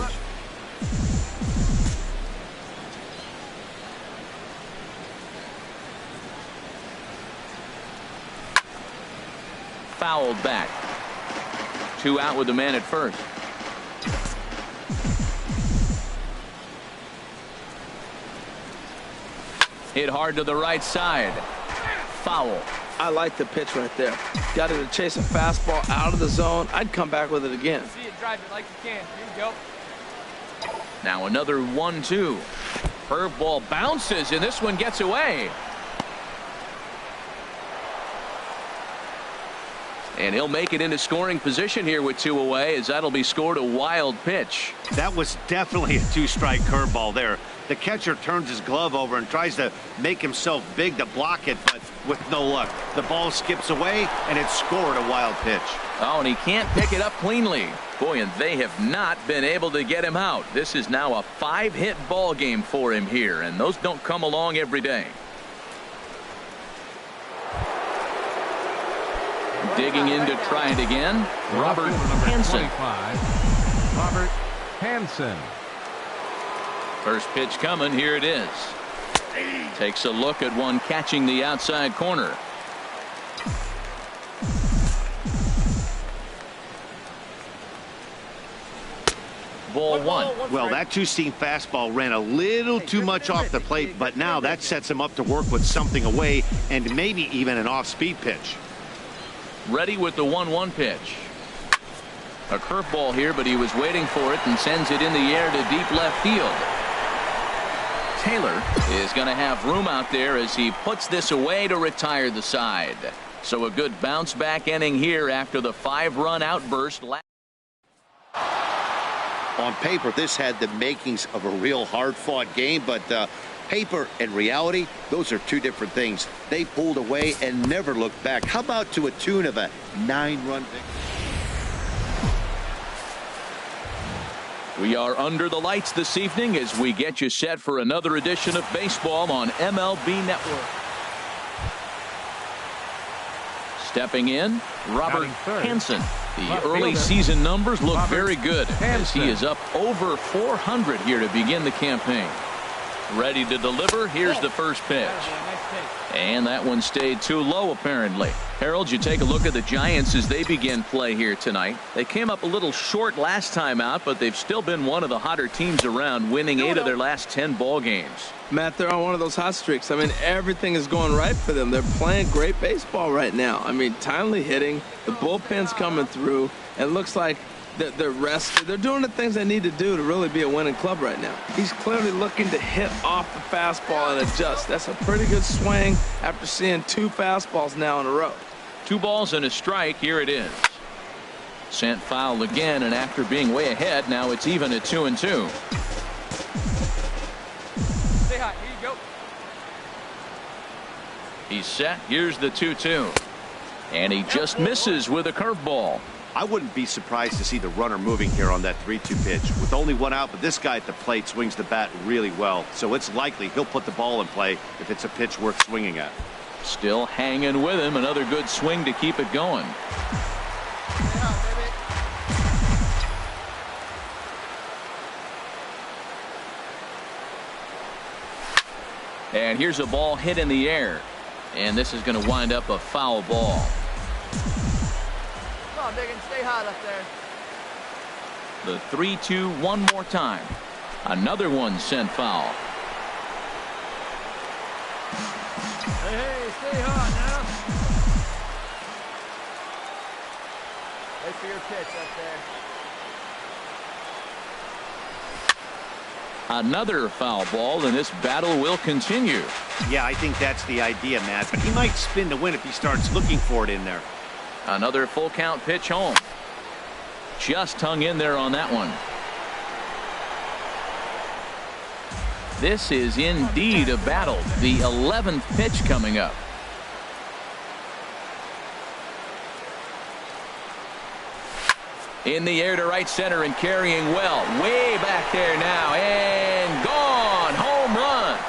Fouled back. 2 out with the man at first. Hit hard to the right side. Foul. I like the pitch right there. Got it to chase a fastball out of the zone. I'd come back with it again. See it, drive it like you can. Here you go. Now another 1-2. Curveball bounces, and this one gets away. And he'll make it into scoring position here with 2 away, as that'll be scored a wild pitch. That was definitely a 2-strike curveball there. The catcher turns his glove over and tries to make himself big to block it, but with no luck. The ball skips away, and it's scored a wild pitch. Oh, and he can't pick it up cleanly. Boy, and they have not been able to get him out. This is now a 5-hit ball game for him here, and those don't come along every day. Digging in to try it again, Robert Hanson. Robert Hanson. First pitch coming. Here it is. Takes a look at one catching the outside corner. Ball 1. Well, that 2-seam fastball ran a little too much off the plate, but now that sets him up to work with something away and maybe even an off-speed pitch. Ready with the 1-1 pitch. A curveball here, but he was waiting for it and sends it in the air to deep left field. Taylor is going to have room out there as he puts this away to retire the side. So a good bounce back inning here after the 5-run outburst. On paper, this had the makings of a real hard-fought game, but paper and reality, those are 2 different things. They pulled away and never looked back. How about to a tune of a 9-run victory? We are under the lights this evening as we get you set for another edition of baseball on MLB Network. Stepping in, Robert Hanson. The early season numbers look very good as he is up over 400 here to begin the campaign. Ready to deliver. Here's the first pitch. And that one stayed too low, apparently. Harold, you take a look at the Giants as they begin play here tonight. They came up a little short last time out, but they've still been one of the hotter teams around, winning 8 of their last 10 ball games. Matt, they're on one of those hot streaks. I mean, everything is going right for them. They're playing great baseball right now. I mean, timely hitting, the bullpen's coming through, and it looks like They're rested. They're doing the things they need to do to really be a winning club right now. He's clearly looking to hit off the fastball and adjust. That's a pretty good swing after seeing 2 fastballs now in a row. 2 balls and a strike. Here it is. Sent foul again, and after being way ahead, now it's even at 2-2. Stay hot. Here you go. He's set. Here's the 2-2. And he just misses with a curveball. I wouldn't be surprised to see the runner moving here on that 3-2 pitch. With only 1 out, but this guy at the plate swings the bat really well. So it's likely he'll put the ball in play if it's a pitch worth swinging at. Still hanging with him. Another good swing to keep it going. And here's a ball hit in the air. And this is going to wind up a foul ball. Come on, Biggin, stay hot up there. The 3-2 one more time. Another one sent foul. Hey, stay hot now. Wait for your pitch up there. Another foul ball, and this battle will continue. Yeah, I think that's the idea, Matt. But he might spin to win if he starts looking for it in there. Another full count pitch home. Just hung in there on that one. This is indeed a battle. The 11th pitch coming up. In the air to right center and carrying well. Way back there now. And gone. Home run.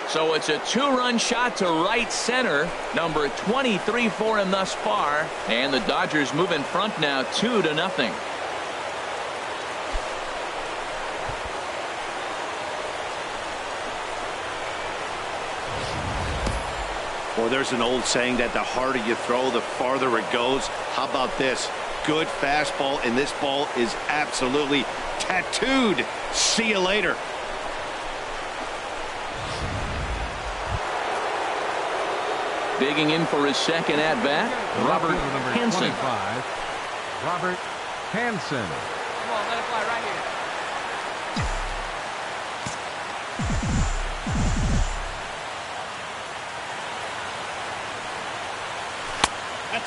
So it's a 2-run shot to right center. Number 23 for him thus far. And the Dodgers move in front now 2-0. Well, there's an old saying that the harder you throw, the farther it goes. How about this? Good fastball, and this ball is absolutely tattooed. See you later. Digging in for his second at-bat, Robert Hanson. Robert Hanson. Come on, let it fly right here.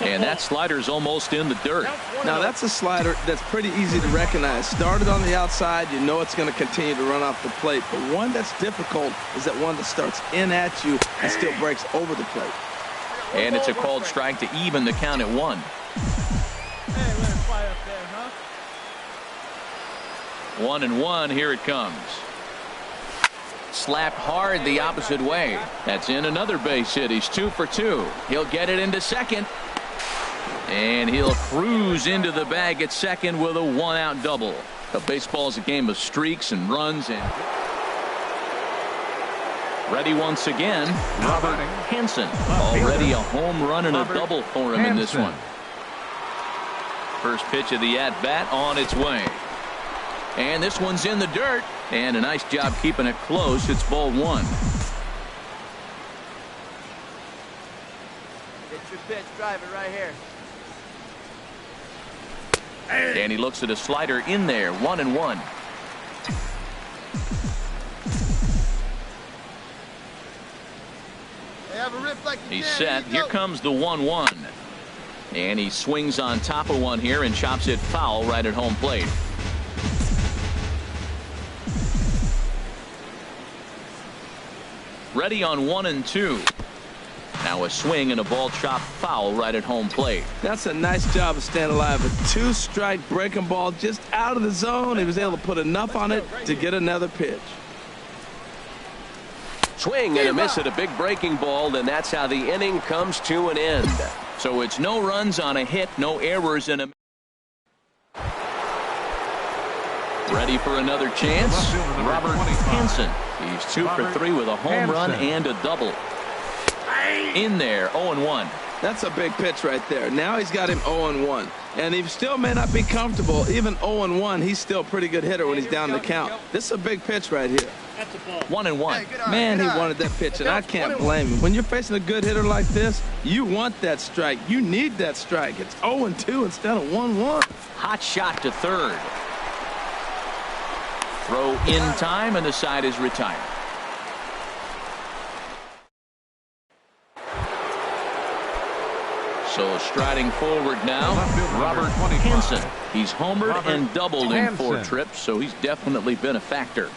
And that slider's almost in the dirt. Now that's a slider that's pretty easy to recognize. Started on the outside, you know it's going to continue to run off the plate. But one that's difficult is that one that starts in at you and still breaks over the plate. And it's a called strike to even the count at 1. Hey, let it fly up there, huh? 1-1, here it comes. Slapped hard the opposite way. That's in another base hit. He's 2 for 2. He'll get it into second. And he'll cruise into the bag at second with a 1-out double. A baseball is a game of streaks and runs. And ready once again, Robert Hanson. Already a home run and a double for him in this one. First pitch of the at-bat on its way. And this one's in the dirt. And a nice job keeping it close. It's ball 1. Get your pitch, drive it right here. And he looks at a slider in there. 1-1. Hey, have a rip like you He's can. set. Here comes the 1-1. And he swings on top of one here and chops it foul right at home plate. Ready on 1-2. Now a swing and a ball chopped foul right at home plate. That's a nice job of staying alive. A 2-strike breaking ball just out of the zone. He was able to put enough on it to get another pitch. Swing and a miss at a big breaking ball, then that's how the inning comes to an end. So it's no runs on a hit, no errors in a... Ready for another chance? Robert Hanson. He's 2 for 3 with a home run and a double. In there, 0-1. That's a big pitch right there. Now he's got him 0-1. And he still may not be comfortable. Even 0-1, he's still a pretty good hitter when he's down the count. This is a big pitch right here. 1-1. Man, he wanted that pitch, and I can't blame him. When you're facing a good hitter like this, you want that strike. You need that strike. It's 0-2 instead of 1-1. Hot shot to third. Throw in time, and the side is retired. So striding forward now, Robert Hanson. He's homered and doubled in 4 trips, so he's definitely been a factor.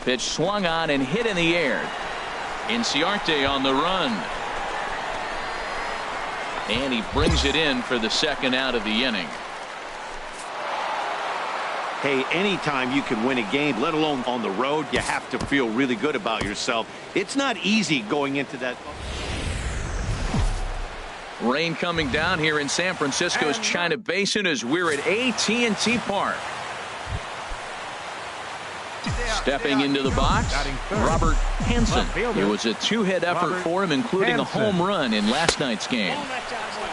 Pitch swung on and hit in the air. Inciarte on the run. And he brings it in for the second out of the inning. Hey, anytime you can win a game, let alone on the road, you have to feel really good about yourself. It's not easy going into that. Rain coming down here in San Francisco's China Basin as we're at AT&T Park. Stepping into the box, Robert Hanson. It was a 2-hit effort for him, including a home run in last night's game.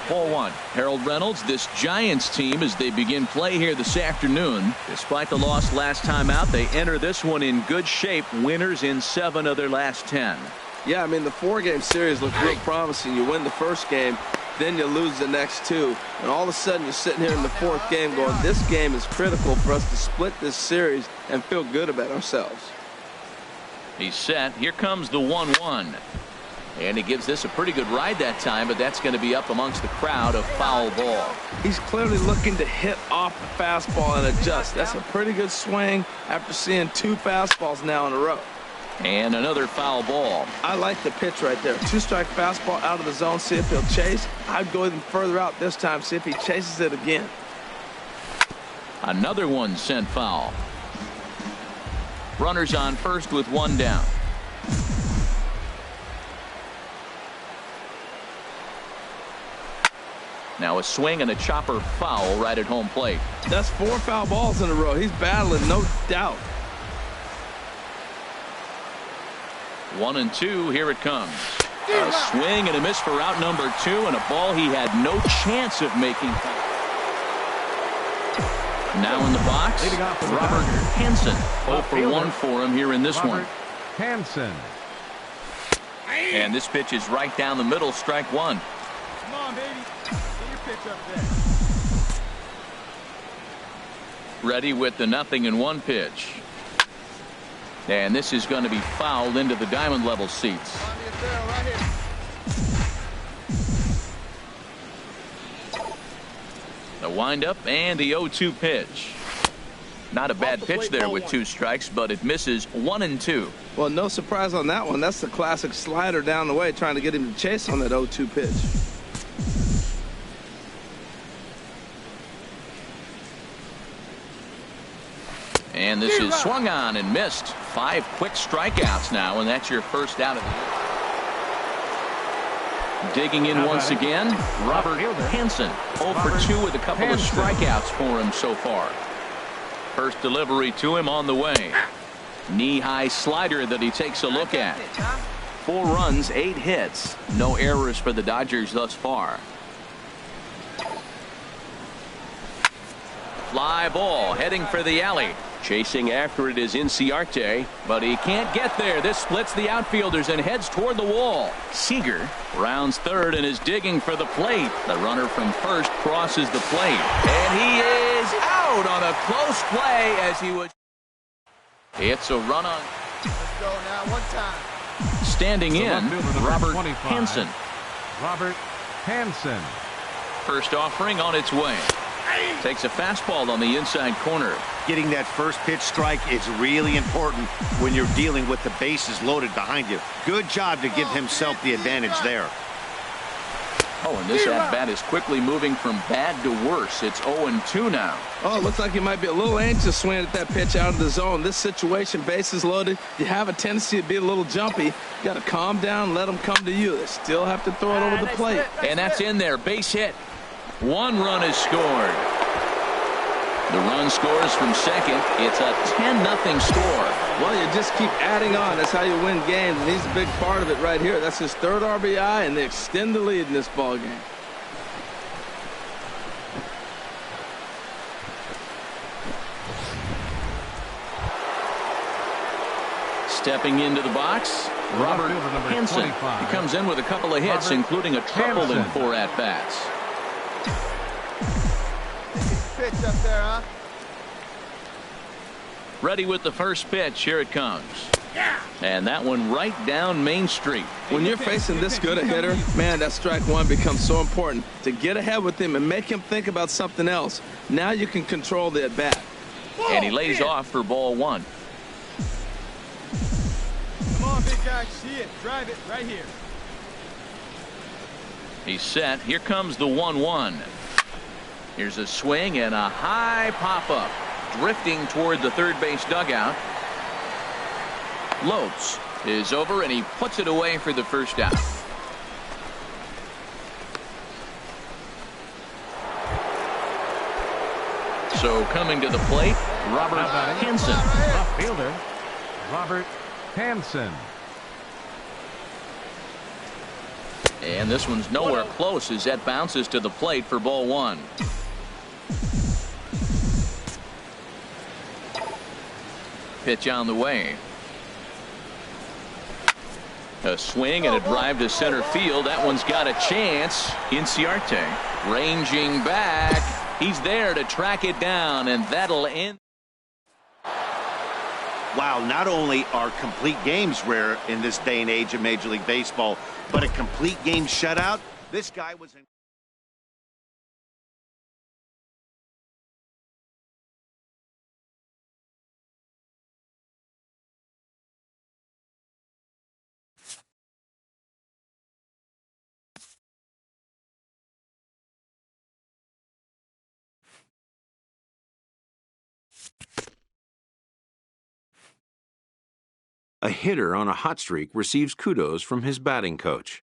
4-1. Harold Reynolds, this Giants team, as they begin play here this afternoon. Despite the loss last time out, they enter this one in good shape. Winners in 7 of their last 10. Yeah, I mean, the 4-game series looked real promising. You win the first game, then you lose the next 2. And all of a sudden, you're sitting here in the 4th game going, this game is critical for us to split this series and feel good about ourselves. He's set. Here comes the 1-1. And he gives this a pretty good ride that time, but that's going to be up amongst the crowd, a foul ball. He's clearly looking to hit off the fastball and adjust. That's a pretty good swing after seeing 2 fastballs now in a row. And another foul ball. I like the pitch right there. 2-strike fastball out of the zone, see if he'll chase. I'd go even further out this time, see if he chases it again. Another one sent foul. Runners on first with 1 down. Now a swing and a chopper foul right at home plate. That's 4 foul balls in a row. He's battling, no doubt. 1-2. Here it comes. A swing and a miss for out number 2, and a ball he had no chance of making. Now in the box, Robert Hanson. 0 for 1 for him here in this one. Hanson. And this pitch is right down the middle, strike 1. Come on, baby. Get your pitch up there. Ready with the 0-1 pitch. And this is going to be fouled into the diamond level seats. The windup and the 0-2 pitch. Not a bad pitch there with 2 strikes, but it misses 1-2. Well, no surprise on that one. That's the classic slider down the way, trying to get him to chase on that 0-2 pitch. And this is swung on and missed. 5 quick strikeouts now, and that's your first out of the year. Digging in once again, Robert Hanson. 0 for 2 with a couple of strikeouts for him so far. First delivery to him on the way. Knee-high slider that he takes a look at. 4 runs, 8 hits. No errors for the Dodgers thus far. Fly ball heading for the alley. Chasing after it is Inciarte, but he can't get there. This splits the outfielders and heads toward the wall. Seager rounds third and is digging for the plate. The runner from first crosses the plate, and he is out on a close play as he was. It's a run on. Let's go now, one time. Standing in, Robert Hanson. Robert Hanson. First offering on its way. Takes a fastball on the inside corner. Getting that first pitch strike is really important when you're dealing with the bases loaded behind you. Good job to give himself the advantage there. Oh, and this at-bat is quickly moving from bad to worse. It's 0-2 now. Oh, it looks like he might be a little anxious swinging at that pitch out of the zone. This situation, bases loaded, you have a tendency to be a little jumpy. You got to calm down, let them come to you. They still have to throw it over the plate. And that's in there, base hit. 1 run is scored. The run scores from second. It's a 10-0 score. Well, you just keep adding on. That's how you win games, and he's a big part of it right here. That's his 3rd RBI, and they extend the lead in this ball game. Stepping into the box, Robert Hanson. He comes in with a couple of hits, including a triple in 4 at-bats. Pitch up there, huh? Ready with the first pitch. Here it comes. And that one right down Main Street. When you're facing this good a hitter, man, that strike one becomes so important. To get ahead with him and make him think about something else. Now you can control the at-bat. And he lays off for ball 1. Come on, big guy. See it. Drive it right here. He's set. Here comes the 1-1. Here's a swing and a high pop-up. Drifting toward the third base dugout. Lopes is over, and he puts it away for the first out. So coming to the plate, Robert Hanson. Left fielder, Robert Hanson. And this one's nowhere close as that bounces to the plate for ball 1. Pitch on the way. A swing and a drive to center field. That one's got a chance. Inciarte ranging back. He's there to track it down, and that'll end. Wow, not only are complete games rare in this day and age of Major League Baseball, but a complete game shutout. This guy was in. A hitter on a hot streak receives kudos from his batting coach.